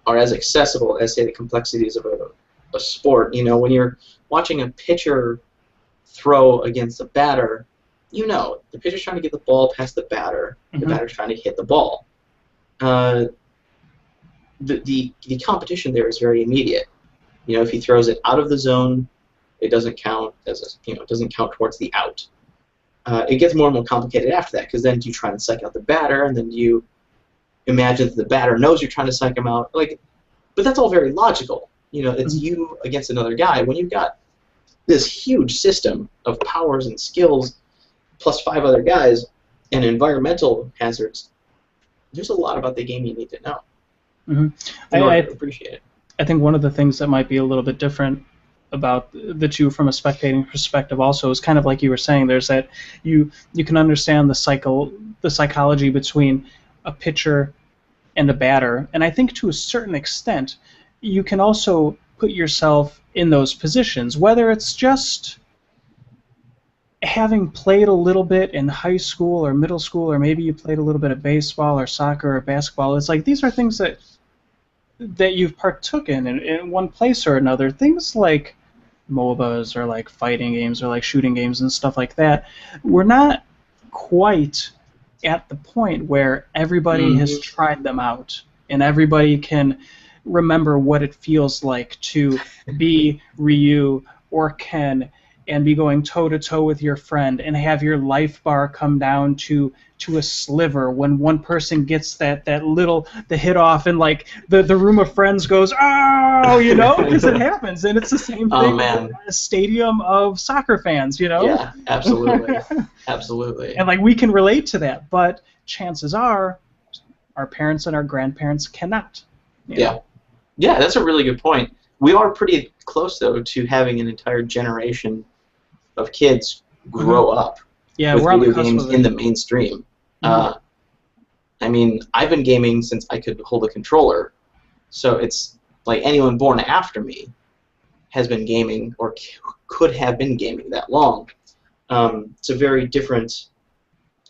are as accessible as, say, the complexities of a sport. You know, when you're watching a pitcher throw against a batter, you know, the pitcher's trying to get the ball past the batter, the batter's trying to hit the ball. The competition there is very immediate. You know, if he throws it out of the zone, it doesn't count as it doesn't count towards the out. It gets more and more complicated after that, because then you try and psych out the batter, and then you imagine that the batter knows you're trying to psych him out. But that's all very logical. You know, it's you against another guy. When you've got this huge system of powers and skills, plus 5 other guys, and environmental hazards, there's a lot about the game you need to know. I appreciate it. I think one of the things that might be a little bit different about the two from a spectating perspective also is kind of like you were saying, there's that you can understand the psychology between a pitcher and a batter, and I think to a certain extent you can also put yourself in those positions, whether it's just having played a little bit in high school or middle school, or maybe you played a little bit of baseball or soccer or basketball. It's like these are things that you've partook in one place or another. Things like MOBAs or like fighting games or like shooting games and stuff like that, we're not quite at the point where everybody has tried them out and everybody can remember what it feels like to be Ryu or Ken and be going toe-to-toe with your friend and have your life bar come down to a sliver when one person gets the hit off and like the room of friends goes, oh, you know, because it happens, and it's the same thing in a stadium of soccer fans, you know? Yeah, absolutely. Absolutely. And like we can relate to that, but chances are our parents and our grandparents cannot. Yeah. Yeah, that's a really good point. We are pretty close, though, to having an entire generation of kids grow up with video games in the mainstream. I mean, I've been gaming since I could hold a controller, so it's like anyone born after me has been gaming or could have been gaming that long. It's a very different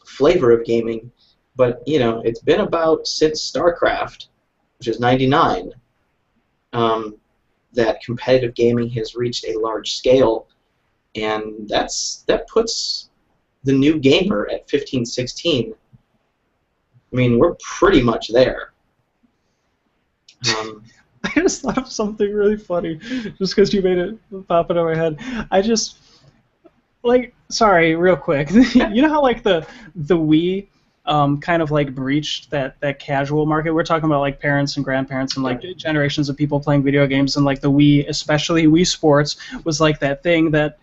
flavor of gaming, but, you know, it's been about since StarCraft, which is '99, that competitive gaming has reached a large scale, and that puts the new gamer at 15, 16. I mean, we're pretty much there. I just thought of something really funny, just because you made it pop into my head. I just, like, sorry, real quick. You know how, like, the Wii kind of, like, breached that casual market? We're talking about, like, parents and grandparents and, like, generations of people playing video games, and, like, the Wii, especially Wii Sports, was, like, that thing that,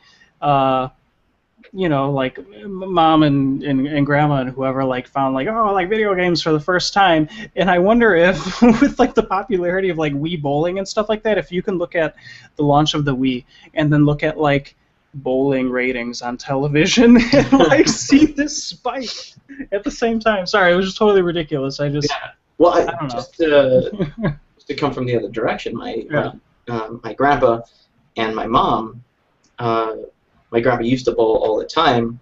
you know, like mom and grandma and whoever like found like, oh, like video games for the first time. And I wonder if with like the popularity of like Wii bowling and stuff like that, if you can look at the launch of the Wii and then look at like bowling ratings on television and like see this spike at the same time. Sorry, it was just totally ridiculous. I just well, I don't know. Just to come from the other direction, my grandpa and my mom. My grandpa used to bowl all the time.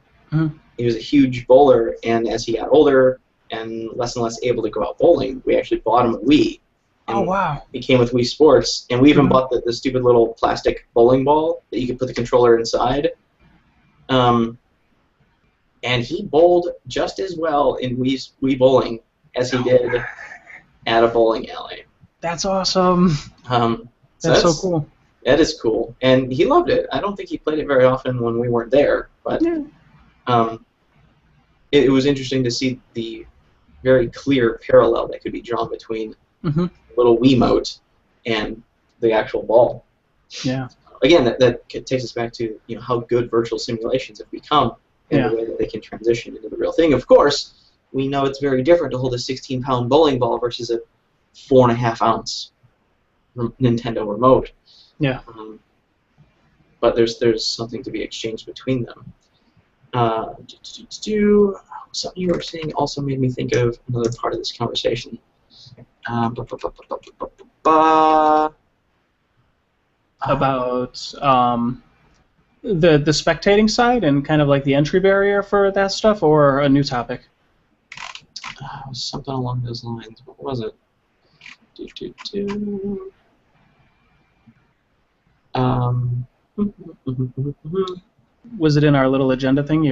He was a huge bowler, and as he got older and less able to go out bowling, we actually bought him a Wii. And oh, wow. It came with Wii Sports, and we even bought the stupid little plastic bowling ball that you could put the controller inside. And he bowled just as well in Wii bowling as he did at a bowling alley. That's awesome. So That's so cool. that is cool, and he loved it. I don't think he played it very often when we weren't there, but Yeah. um, it was interesting to see the very clear parallel that could be drawn between Mm-hmm. little Wiimote and the actual ball. Yeah. Again, that takes us back to how good virtual simulations have become in Yeah. the way that they can transition into the real thing. Of course, we know it's very different to hold a 16-pound bowling ball versus a 4.5-ounce Nintendo remote. Yeah. But there's something to be exchanged between them. Something you were saying also made me think of another part of this conversation. About the spectating side and kind of like the entry barrier for that stuff, or a new topic? Something along those lines. What was it? Was it in our little agenda thing?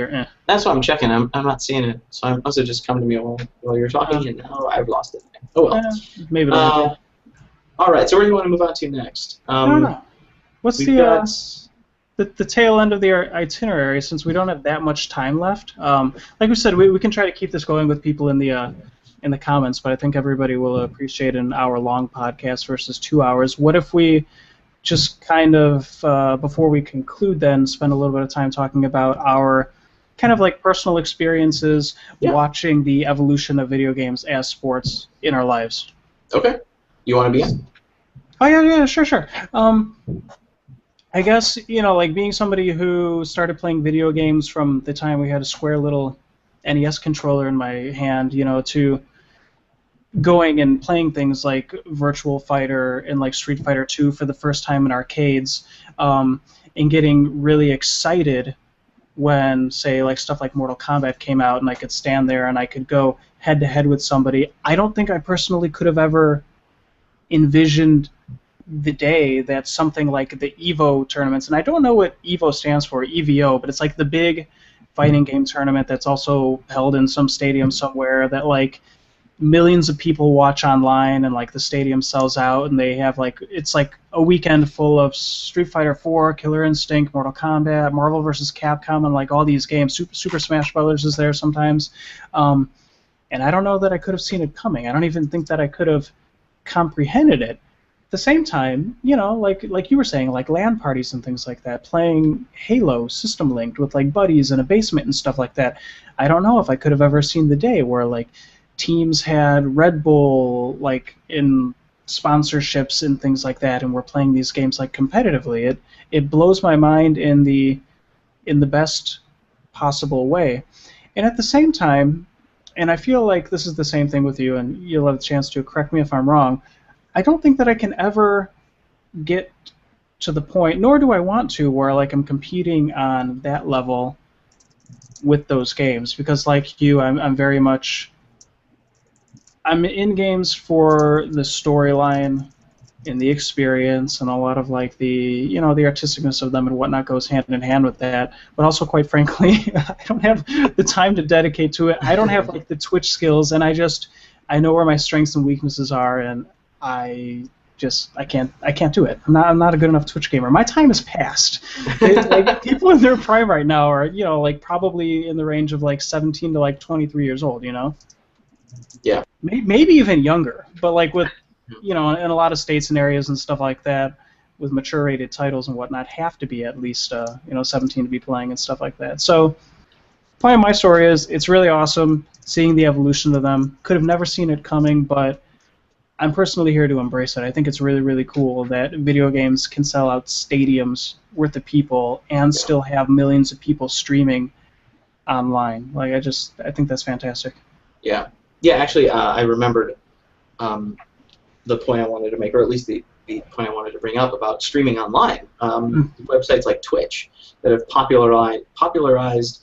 That's what I'm checking. I'm not seeing it, so I must have just come to me while you're talking, and now I've lost it. Oh well. Maybe later. All right. So where do you want to move on to next? I don't know. What's the tail end of the itinerary, since we don't have that much time left? Like we said, we can try to keep this going with people in the comments, but I think everybody will appreciate an hour-long podcast versus 2 hours. What if we just kind of, before we conclude, then spend a little bit of time talking about our kind of like personal experiences watching the evolution of video games as sports in our lives? Okay. You want to begin? Oh, yeah, sure. I guess, like being somebody who started playing video games from the time we had a square little NES controller in my hand, to going and playing things like Virtual Fighter and like Street Fighter 2 for the first time in arcades, and getting really excited when, say, like stuff like Mortal Kombat came out and I could stand there and I could go head-to-head with somebody. I don't think I personally could have ever envisioned the day that something like the EVO tournaments, and I don't know what EVO stands for, EVO, but it's like the big fighting game tournament that's also held in some stadium somewhere that like millions of people watch online, and like the stadium sells out, and they have like, it's like a weekend full of Street Fighter 4, Killer Instinct, Mortal Kombat, Marvel vs. Capcom, and like all these games. Super Smash Brothers is there sometimes, and I don't know that I could have seen it coming. I don't even think that I could have comprehended it. At the same time, like you were saying, like LAN parties and things like that, playing Halo system linked with like buddies in a basement and stuff like that. I don't know if I could have ever seen the day where like teams had Red Bull like in sponsorships and things like that, and we're playing these games like competitively. It blows my mind in the best possible way. And at the same time, and I feel like this is the same thing with you, and you'll have a chance to correct me if I'm wrong, I don't think that I can ever get to the point, nor do I want to, where like I'm competing on that level with those games, because like you, I'm very much, I'm in games for the storyline and the experience, and a lot of like the the artisticness of them and whatnot goes hand in hand with that. But also, quite frankly, I don't have the time to dedicate to it. I don't have like the Twitch skills, and I know where my strengths and weaknesses are, and I can't do it. I'm not a good enough Twitch gamer. My time is past. Like people in their prime right now are like probably in the range of like 17 to like 23 years old. Yeah. Maybe even younger. But like with in a lot of states and areas and stuff like that, with mature rated titles and whatnot, have to be at least 17 to be playing and stuff like that. So point of my story is it's really awesome seeing the evolution of them. Could have never seen it coming, but I'm personally here to embrace it. I think it's really, really cool that video games can sell out stadiums worth of people and still have millions of people streaming online. Like I think that's fantastic. Yeah. Actually, I remembered the point I wanted to make, or at least the point I wanted to bring up about streaming online. Websites like Twitch that have popularized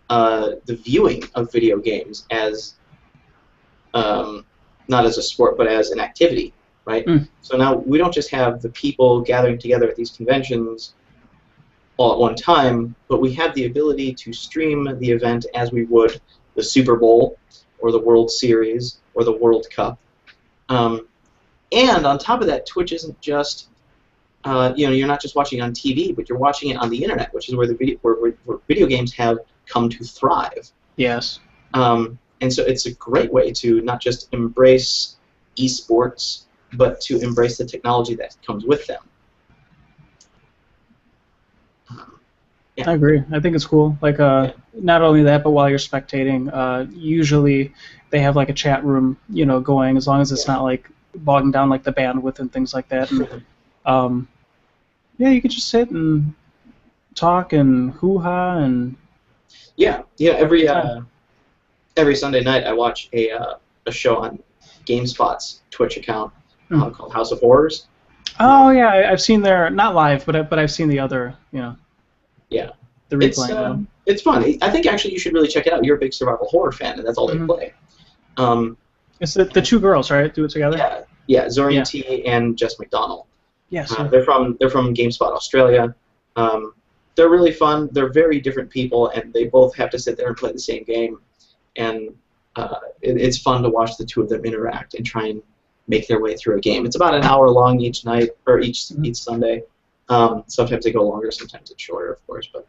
the viewing of video games as not as a sport, but as an activity, right? So now we don't just have the people gathering together at these conventions all at one time, but we have the ability to stream the event as we would the Super Bowl or the World Series or the World Cup. And on top of that, Twitch isn't just you're not just watching on TV, but you're watching it on the internet, which is where where video games have come to thrive. Yes. And so it's a great way to not just embrace eSports, but to embrace the technology that comes with them. Yeah. I agree. I think it's cool. Like, not only that, but while you're spectating, usually they have like a chat room, going, as long as it's not like bogging down like the bandwidth and things like that. And, yeah, you could just sit and talk and hoo-ha and. Yeah. Every Sunday night I watch a show on GameSpot's Twitch account called House of Horrors. Oh yeah, I've seen their, not live, but I've seen the other, Yeah. The replay. It's fun. I think actually you should really check it out. You're a big survival horror fan, and that's all they play. It's the two girls, right? Do it together. Yeah. Zorian T and Jess McDonald. Yes. They're from GameSpot Australia. They're really fun. They're very different people, and they both have to sit there and play the same game. And it's fun to watch the two of them interact and try and make their way through a game. It's about an hour long each night, or each Sunday. Sometimes they go longer, sometimes it's shorter, of course. But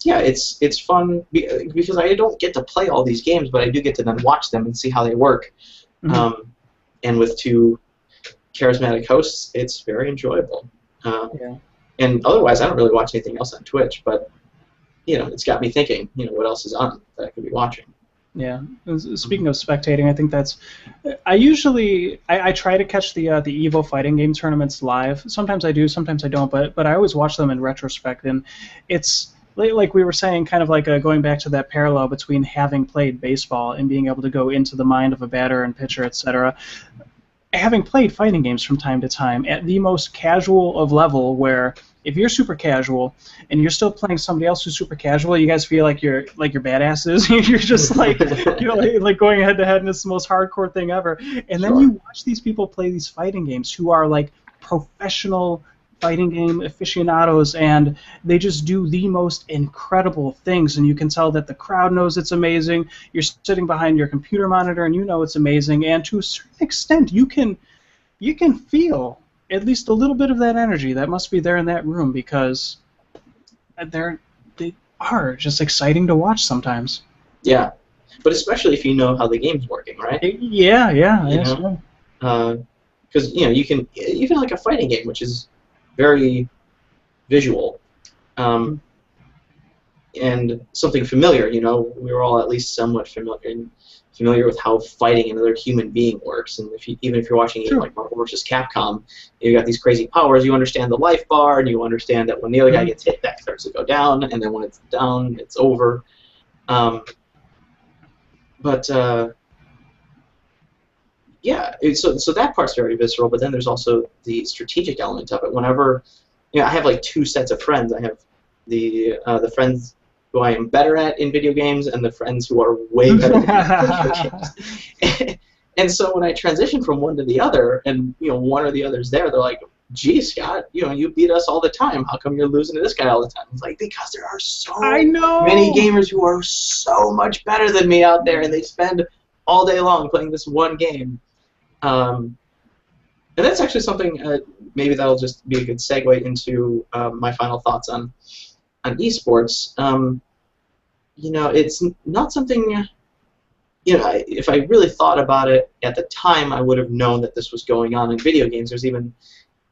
yeah, it's fun because I don't get to play all these games, but I do get to then watch them and see how they work. And with two charismatic hosts, it's very enjoyable. And otherwise, I don't really watch anything else on Twitch, but it's got me thinking, what else is on that I could be watching. Yeah. Speaking of spectating, I think that's. I try to catch the Evo fighting game tournaments live. Sometimes I do, sometimes I don't. But I always watch them in retrospect, and it's like we were saying, kind of like going back to that parallel between having played baseball and being able to go into the mind of a batter and pitcher, etc. Having played fighting games from time to time at the most casual of level, where if you're super casual and you're still playing somebody else who's super casual, you guys feel like you're badasses. You're just like like going head to head, and it's the most hardcore thing ever. And then you watch these people play these fighting games who are like professional fighting game aficionados, and they just do the most incredible things, and you can tell that the crowd knows it's amazing. You're sitting behind your computer monitor and you know it's amazing, and to a certain extent you can feel at least a little bit of that energy that must be there in that room, because they are just exciting to watch sometimes. Yeah, but especially if you know how the game's working, right? Yeah. Because you can even like a fighting game, which is very visual, and something familiar. We were all at least somewhat familiar with how fighting another human being works. And even if you're watching a game like Marvel vs. Capcom, you got these crazy powers. You understand the life bar, and you understand that when the other guy gets hit, that starts to go down, and then when it's down, it's over. Yeah, so that part's very visceral, but then there's also the strategic element of it. Whenever, I have like two sets of friends. I have the friends who I am better at in video games, and the friends who are way better than me in video games. And so when I transition from one to the other, and one or the other's there, they're like, "Gee, Scott, you beat us all the time. How come you're losing to this guy all the time?" It's like, because there are so many gamers who are so much better than me out there, and they spend all day long playing this one game. And that's actually something, maybe that'll just be a good segue into my final thoughts on eSports. It's not something, if I really thought about it at the time, I would have known that this was going on in video games. There's even,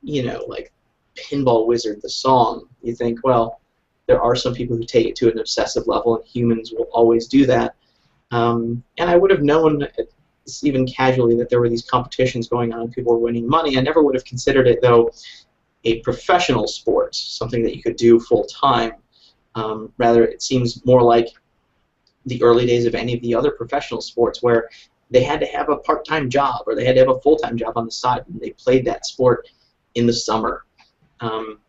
like Pinball Wizard, the song. You think, well, there are some people who take it to an obsessive level, and humans will always do that. And I would have known, even casually, that there were these competitions going on and people were winning money. I never would have considered it, though, a professional sport, something that you could do full time. Rather, it seems more like the early days of any of the other professional sports, where they had to have a part-time job or they had to have a full-time job on the side, and they played that sport in the summer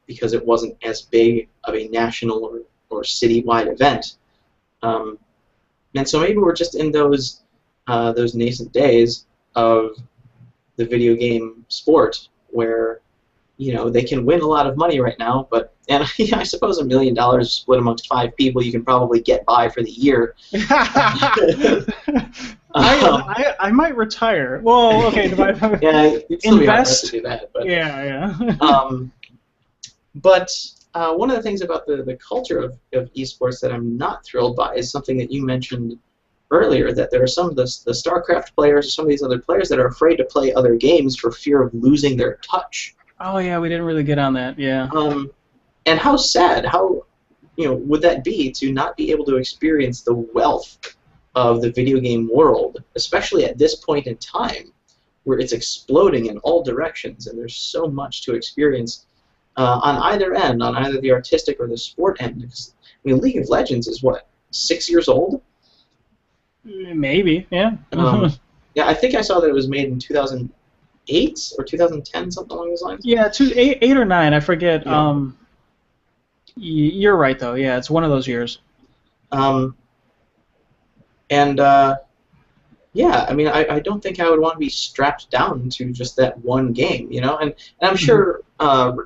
because it wasn't as big of a national or citywide event. And so maybe we're just in those nascent days of the video game sport, where they can win a lot of money right now, and I suppose $1 million split amongst 5 people, you can probably get by for the year. I might retire. Well, okay, yeah, it'd still be hard to do that. But, yeah. But one of the things about the culture of esports that I'm not thrilled by is something that you mentioned earlier, that there are some of the StarCraft players or some of these other players that are afraid to play other games for fear of losing their touch. Oh yeah, we didn't really get on that. Yeah. And how sad, would that be to not be able to experience the wealth of the video game world, especially at this point in time, where it's exploding in all directions, and there's so much to experience on either end, on either the artistic or the sport end. Because, League of Legends is what, 6 years old? Maybe, yeah. Yeah, I think I saw that it was made in 2008 or 2010, something along those lines. Yeah, 8 or 9, I forget. Yeah. You're right, though. Yeah, it's one of those years. Yeah, I don't think I would want to be strapped down to just that one game, And I'm sure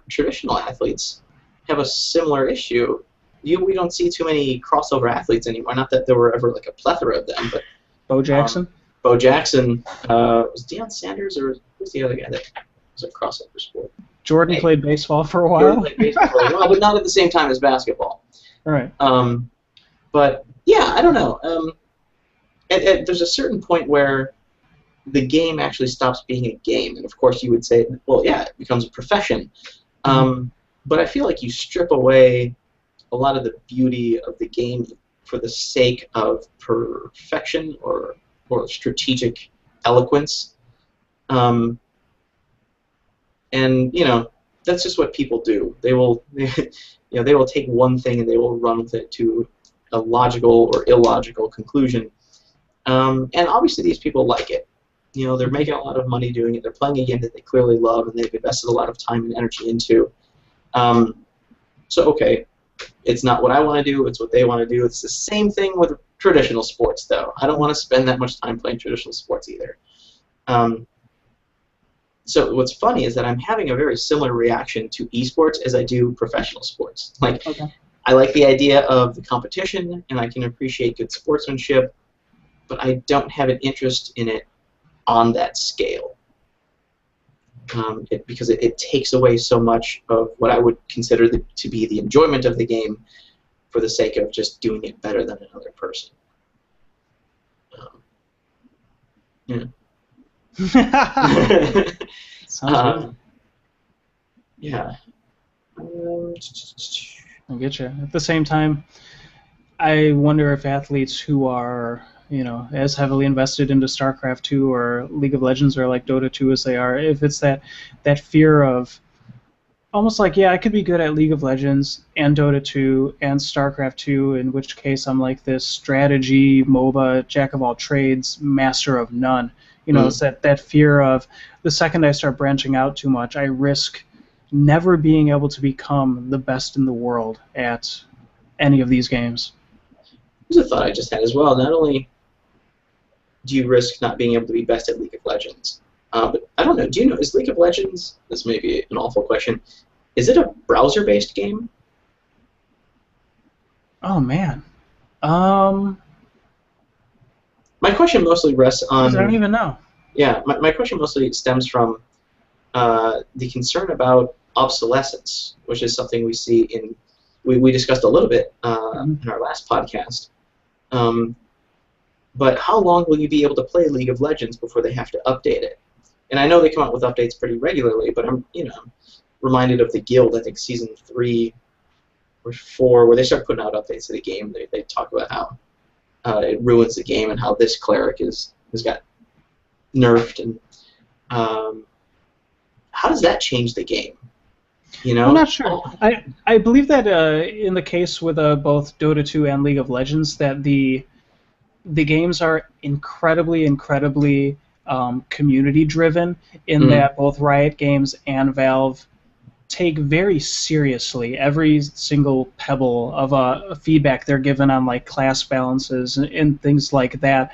traditional athletes have a similar issue. We don't see too many crossover athletes anymore. Not that there were ever like a plethora of them, but Bo Jackson. Bo Jackson was Deion Sanders, or who's the other guy that was a crossover sport? Jordan played baseball for a while. Jordan played baseball for a while, but not at the same time as basketball. All right. But yeah, I don't know. There's a certain point where the game actually stops being a game, and of course you would say, well, yeah, it becomes a profession. But I feel like you strip away a lot of the beauty of the game for the sake of perfection or strategic eloquence. And that's just what people do. They will take one thing and they will run with it to a logical or illogical conclusion. And obviously these people like it. They're making a lot of money doing it. They're playing a game that they clearly love and they've invested a lot of time and energy into. So okay, it's not what I want to do, it's what they want to do. It's the same thing with traditional sports, though. I don't want to spend that much time playing traditional sports either. So what's funny is that I'm having a very similar reaction to esports as I do professional sports. I like the idea of the competition, and I can appreciate good sportsmanship, but I don't have an interest in it on that scale. Because it takes away so much of what I would consider to be the enjoyment of the game for the sake of just doing it better than another person. Yeah. Sounds good. Yeah. I get you. At the same time, I wonder if athletes who are as heavily invested into StarCraft 2 or League of Legends or like Dota 2 as they are, if it's that fear of almost like, yeah, I could be good at League of Legends and Dota 2 and StarCraft 2, in which case I'm like this strategy MOBA jack of all trades, master of none. It's that fear of the second I start branching out too much, I risk never being able to become the best in the world at any of these games. There's a thought I just had as well. Not only do you risk not being able to be best at League of Legends, but I don't know, do you know, is League of Legends, this may be an awful question, is it a browser-based game? Oh, man. My question mostly rests on... I don't even know. Yeah, my question mostly stems from the concern about obsolescence, which is something we see in... We discussed a little bit in our last podcast. But how long will you be able to play League of Legends before they have to update it? And I know they come out with updates pretty regularly, but I'm reminded of the Guild, I think season 3 or 4, where they start putting out updates to the game. They talk about how it ruins the game and how this cleric has got nerfed. And how does that change the game? I'm not sure. I believe that in the case with both Dota 2 and League of Legends, that the games are incredibly community-driven in that both Riot Games and Valve take very seriously every single pebble of feedback they're given on like class balances and things like that,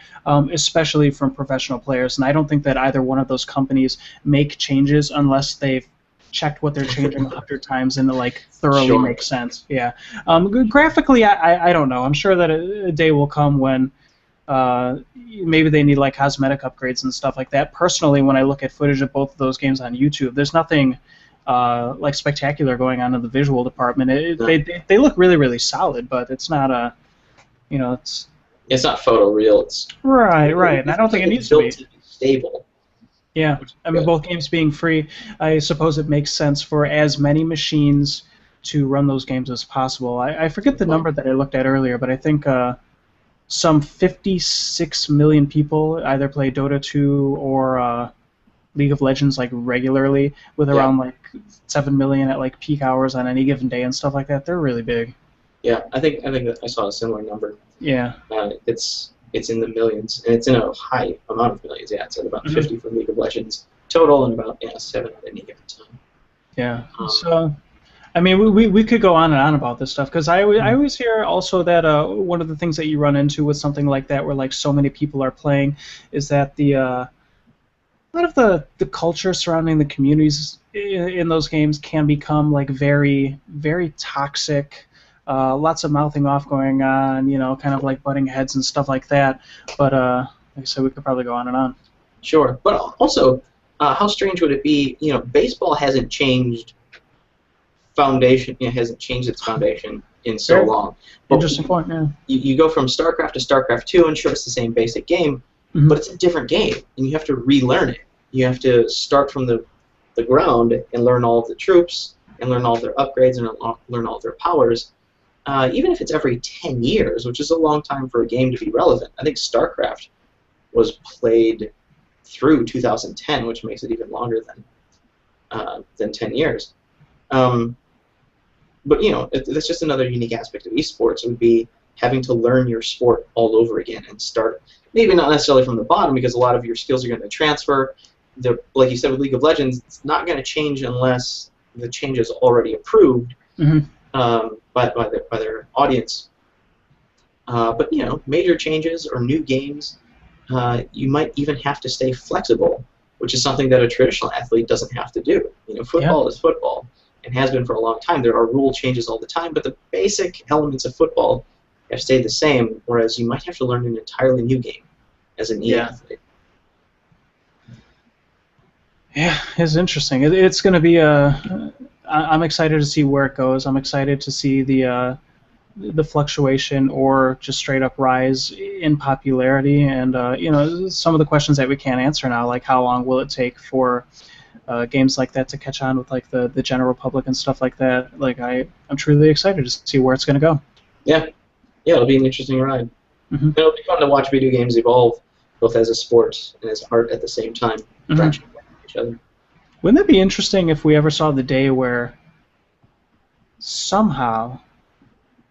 especially from professional players. And I don't think that either one of those companies make changes unless they've checked what they're changing 100 times and it like thoroughly Sure. makes sense. Yeah. Graphically, I don't know. I'm sure that a day will come when maybe they need like cosmetic upgrades and stuff like that. Personally, when I look at footage of both of those games on YouTube, there's nothing like spectacular going on in the visual department. They look really, really solid, but it's not a, It's not photoreal. It's right, and I don't think it needs to be stable. Yeah, I mean, both games being free, I suppose it makes sense for as many machines to run those games as possible. I forget the number that I looked at earlier, but I think some 56 million people either play Dota 2 or League of Legends like regularly, with around like 7 million at like peak hours on any given day and stuff like that. They're really big. Yeah, I think that I saw a similar number. Yeah. It's in the millions, and it's in a high amount of millions. Yeah, it's at about 50 for League of Legends total, and about 7 at any given time. Yeah. So, I mean, we could go on and on about this stuff because I always hear also that one of the things that you run into with something like that, where like so many people are playing, is that a lot of the culture surrounding the communities in those games can become like very, very toxic. Lots of mouthing off going on, kind of like butting heads and stuff like that. But like I said, we could probably go on and on. Sure, but also, how strange would it be? Baseball hasn't changed foundation. It hasn't changed its foundation in so long. But interesting point. Yeah. You go from StarCraft to StarCraft 2, and sure, it's the same basic game, but it's a different game, and you have to relearn it. You have to start from the ground and learn all of the troops, and learn all of their upgrades, and learn all of their powers. Even if it's every 10 years, which is a long time for a game to be relevant. I think StarCraft was played through 2010, which makes it even longer than 10 years. But that's just another unique aspect of eSports. It would be having to learn your sport all over again and start, maybe not necessarily from the bottom, because a lot of your skills are going to transfer. Like you said with League of Legends, it's not going to change unless the change is already approved. By their audience. But major changes or new games, you might even have to stay flexible, which is something that a traditional athlete doesn't have to do. Football is football and has been for a long time. There are rule changes all the time, but the basic elements of football have stayed the same, whereas you might have to learn an entirely new game as an e-athlete. Yeah, it's interesting. It's going to be I'm excited to see where it goes. I'm excited to see the fluctuation or just straight up rise in popularity, and some of the questions that we can't answer now, like how long will it take for games like that to catch on with like the general public and stuff like that. Like I'm truly excited to see where it's going to go. Yeah, it'll be an interesting ride. It'll be fun to watch video games evolve, both as a sport and as art at the same time, branching away from each other. Wouldn't that be interesting if we ever saw the day where somehow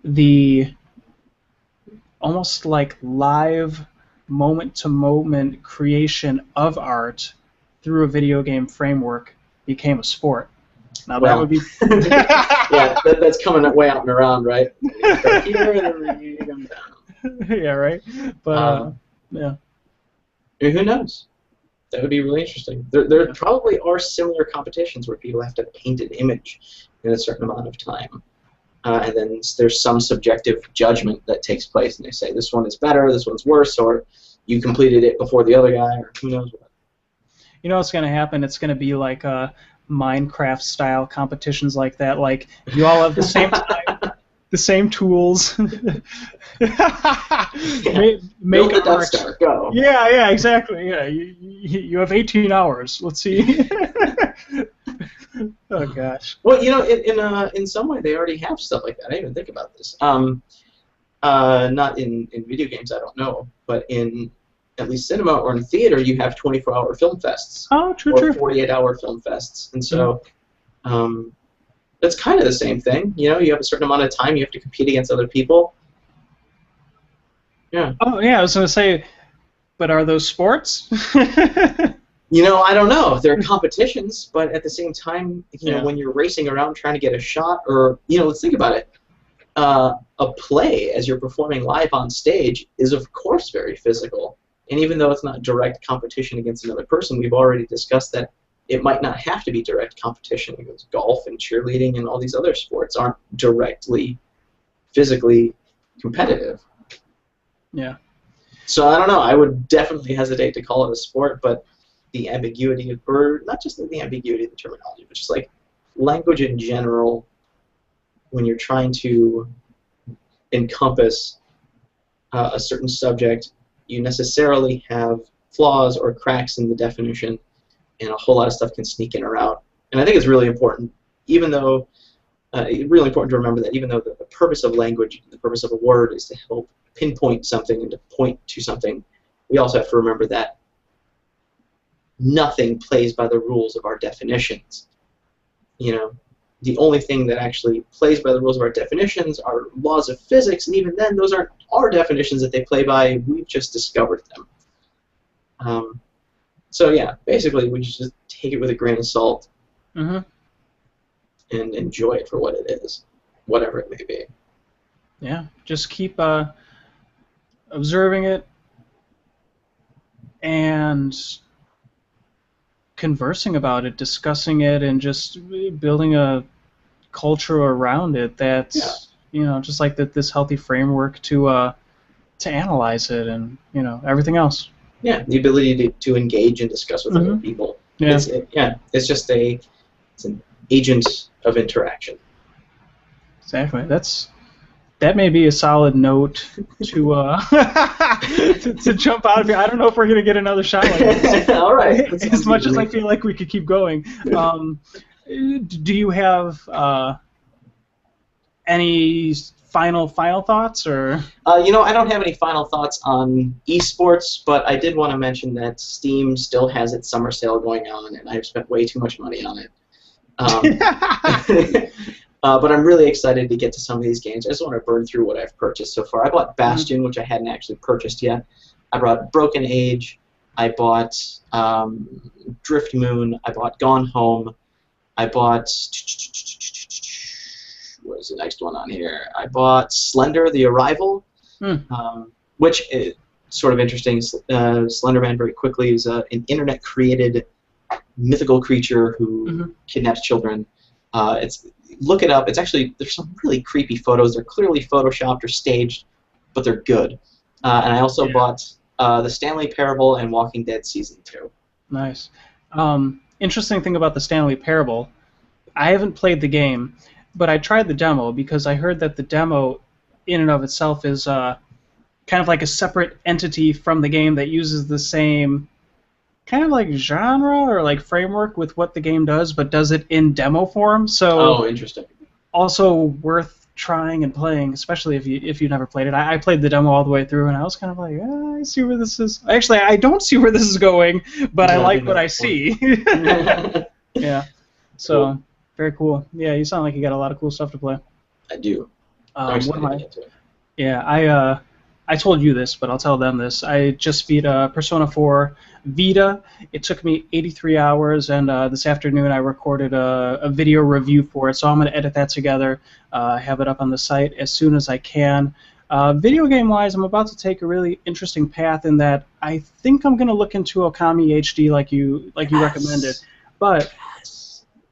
the almost like live moment-to-moment creation of art through a video game framework became a sport? Now that would be... yeah, that's coming way out and around, right? Here and then you come down. Yeah, right? But, yeah. I mean, who knows? That would be really interesting. There probably are similar competitions where people have to paint an image in a certain amount of time. And then there's some subjective judgment that takes place, and they say, this one is better, this one's worse, or you completed it before the other guy, or who knows what. You know what's going to happen? It's going to be like Minecraft-style competitions like that. Like, you all have the same time, the same tools. Make Build the Death Star, go. Yeah, exactly. Yeah, you have 18 hours. Let's see. Oh gosh. Well, in some way they already have stuff like that. I didn't even think about this. Not in video games, I don't know, but in at least cinema or in theater, you have 24-hour film fests. Oh, true. Or 48-hour film fests, and so it's kind of the same thing. You have a certain amount of time. You have to compete against other people. Yeah. Oh yeah, I was gonna say, but are those sports? I don't know. There are competitions, but at the same time, when you're racing around trying to get a shot, or let's think about it. A play, as you're performing live on stage, is of course very physical. And even though it's not direct competition against another person, we've already discussed that it might not have to be direct competition because golf and cheerleading and all these other sports aren't directly physically competitive. Yeah. So I don't know. I would definitely hesitate to call it a sport, but the ambiguity, or not just the ambiguity of the terminology, but just like language in general, when you're trying to encompass a certain subject, you necessarily have flaws or cracks in the definition, and a whole lot of stuff can sneak in or out. And I think it's really important, even though really important to remember that even though the purpose of language, the purpose of a word is to help pinpoint something and to point to something, we also have to remember that nothing plays by the rules of our definitions. You know, the only thing that actually plays by the rules of our definitions are laws of physics, and even then, those aren't our definitions that they play by. We've just discovered them. So yeah, basically, we just take it with a grain of salt and enjoy it for what it is, whatever it may be. Yeah, just keep observing it and conversing about it, discussing it, and just building a culture around it that's just like this healthy framework to analyze it and everything else. Yeah, the ability to engage and discuss with other people. Yeah. It's just it's an agent of interaction. Exactly. That may be a solid note to to jump out of here. I don't know if we're gonna get another shot like this. All right. As much as I feel like we could keep going. Do you have any final thoughts, or? I don't have any final thoughts on eSports, but I did want to mention that Steam still has its summer sale going on, and I've spent way too much money on it. But I'm really excited to get to some of these games. I just want to burn through what I've purchased so far. I bought Bastion, which I hadn't actually purchased yet. I bought Broken Age. I bought Drift Moon. I bought Gone Home. I bought... What is the next one on here? I bought Slender, The Arrival, which is sort of interesting. Slenderman, very quickly, is an internet-created mythical creature who kidnaps children. Look it up. It's actually, there's some really creepy photos. They're clearly photoshopped or staged, but they're good. And I also bought The Stanley Parable and Walking Dead Season 2. Nice. Interesting thing about The Stanley Parable, I haven't played the game, but I tried the demo because I heard that the demo in and of itself is kind of like a separate entity from the game that uses the same kind of like genre or like framework with what the game does, but does it in demo form. So interesting. Also worth trying and playing, especially if you've never played it. I played the demo all the way through, and I was kind of like, I see where this is. Actually, I don't see where this is going, but I like what I see. Yeah. So cool. Very cool. Yeah, you sound like you got a lot of cool stuff to play. I do. Yeah, I told you this, but I'll tell them this. I just beat Persona 4 Vita. It took me 83 hours, and this afternoon I recorded a video review for it, so I'm going to edit that together, have it up on the site as soon as I can. Video game-wise, I'm about to take a really interesting path in that I think I'm going to look into Okami HD like you recommended. But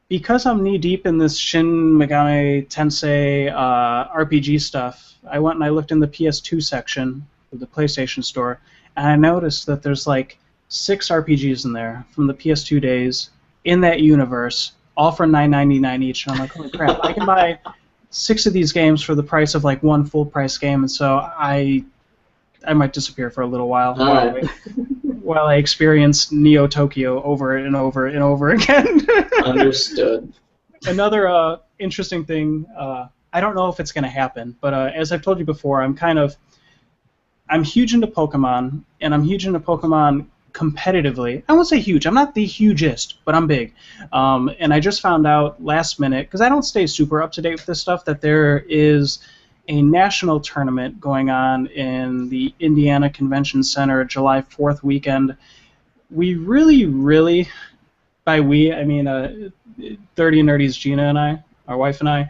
because I'm knee-deep in this Shin Megami Tensei RPG stuff, I went and I looked in the PS2 section of the PlayStation Store, and I noticed that there's like 6 RPGs in there from the PS2 days in that universe, all for $9.99 each. And I'm like, holy crap, I can buy 6 of these games for the price of like one full-price game, and so I might disappear for a little while while I experience Neo Tokyo over and over and over again. Understood. Another interesting thing, I don't know if it's going to happen, but as I've told you before, I'm huge into Pokemon, and I'm huge into Pokemon competitively. I won't say huge. I'm not the hugest, but I'm big. And I just found out last minute, because I don't stay super up to date with this stuff, that there is a national tournament going on in the Indiana Convention Center July 4th weekend. We really, by we, I mean 30 Nerdy's Gina and I, our wife and I,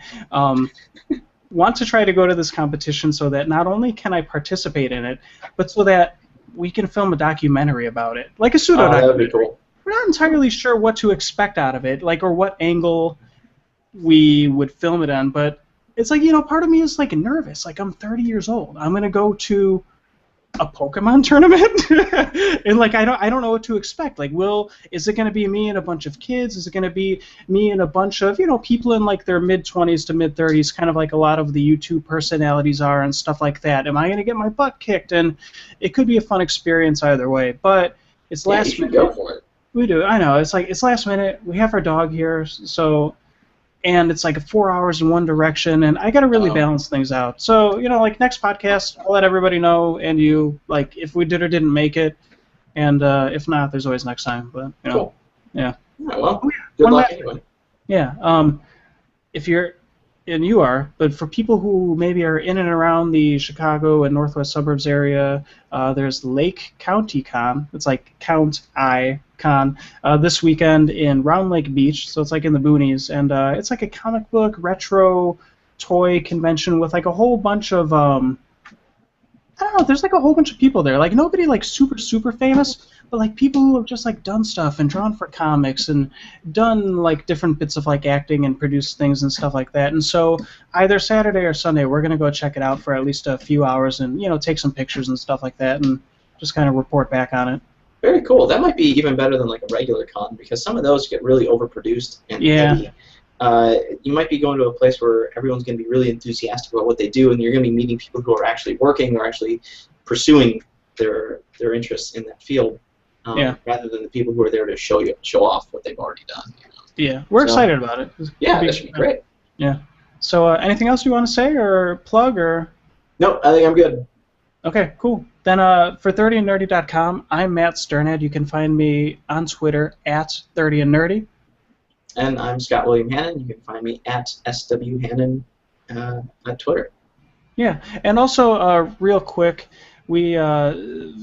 want to try to go to this competition so that not only can I participate in it, but so that we can film a documentary about it, like a pseudo documentary. That would be cool. we're not entirely sure what to expect out of it, like, or what angle we would film it on. But it's like, part of me is like nervous. Like, I'm 30 years old. I'm gonna go to a Pokemon tournament, and like I don't know what to expect. Like, is it gonna be me and a bunch of kids? Is it gonna be me and a bunch of people in like their mid-20s to mid-30s, kind of like a lot of the YouTube personalities are and stuff like that? Am I gonna get my butt kicked? And it could be a fun experience either way. But it's last minute. Go for it. We do. I know. It's like it's last minute. We have our dog here, so. And it's like 4 hours in one direction, and I got to really balance things out. So, like next podcast, I'll let everybody know, and you, like, if we did or didn't make it, and if not, there's always next time. But cool. Yeah. Well, good luck anyway. Yeah. If you're, and you are, but for people who maybe are in and around the Chicago and Northwest suburbs area, there's Lake County Con. It's like Count I Con this weekend in Round Lake Beach, so it's like in the boonies, and it's like a comic book retro toy convention with like a whole bunch of I don't know, there's like a whole bunch of people there, like nobody like super famous, but like people who have just like done stuff and drawn for comics and done like different bits of like acting and produced things and stuff like that. And so either Saturday or Sunday we're gonna go check it out for at least a few hours and take some pictures and stuff like that and just kind of report back on it. Very cool. That might be even better than like a regular con because some of those get really overproduced and heavy. You might be going to a place where everyone's going to be really enthusiastic about what they do, and you're going to be meeting people who are actually working or actually pursuing their interests in that field, rather than the people who are there to show off what they've already done. Yeah, we're excited about it. That should be great. Yeah. So, anything else you want to say or plug or? No, I think I'm good. Okay, cool. Then for 30andnerdy.com, I'm Matt Sternad. You can find me on Twitter at 30andnerdy. And I'm Scott William Hannon. You can find me at SWHannon on Twitter. Yeah, and also real quick, we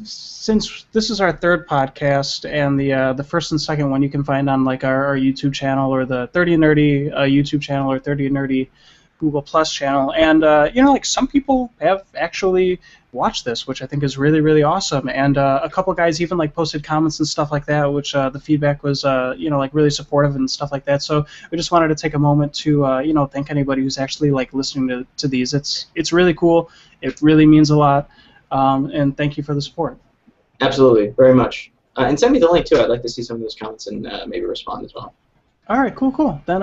since this is our third podcast and the first and second one you can find on like our YouTube channel or the 30 and Nerdy YouTube channel or 30 and Nerdy Google Plus channel, and like some people have actually watched this, which I think is really, really awesome. And a couple guys even like posted comments and stuff like that, which the feedback was like really supportive and stuff like that. So we just wanted to take a moment to thank anybody who's actually like listening to these. It's really cool. It really means a lot. And thank you for the support. Absolutely, very much. And send me the link too. I'd like to see some of those comments and maybe respond as well. All right, cool. Then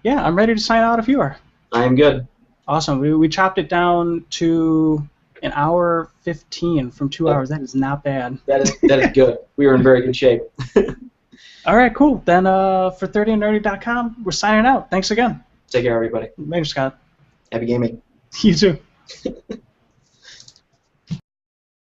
yeah, I'm ready to sign out if you are. I am good. Awesome. We chopped it down to an hour 15 from 2 hours. That is not bad. That is good. We were in very good shape. All right, cool. Then for 30andnerdy.com, we're signing out. Thanks again. Take care, everybody. Later, Scott. Happy gaming. You too.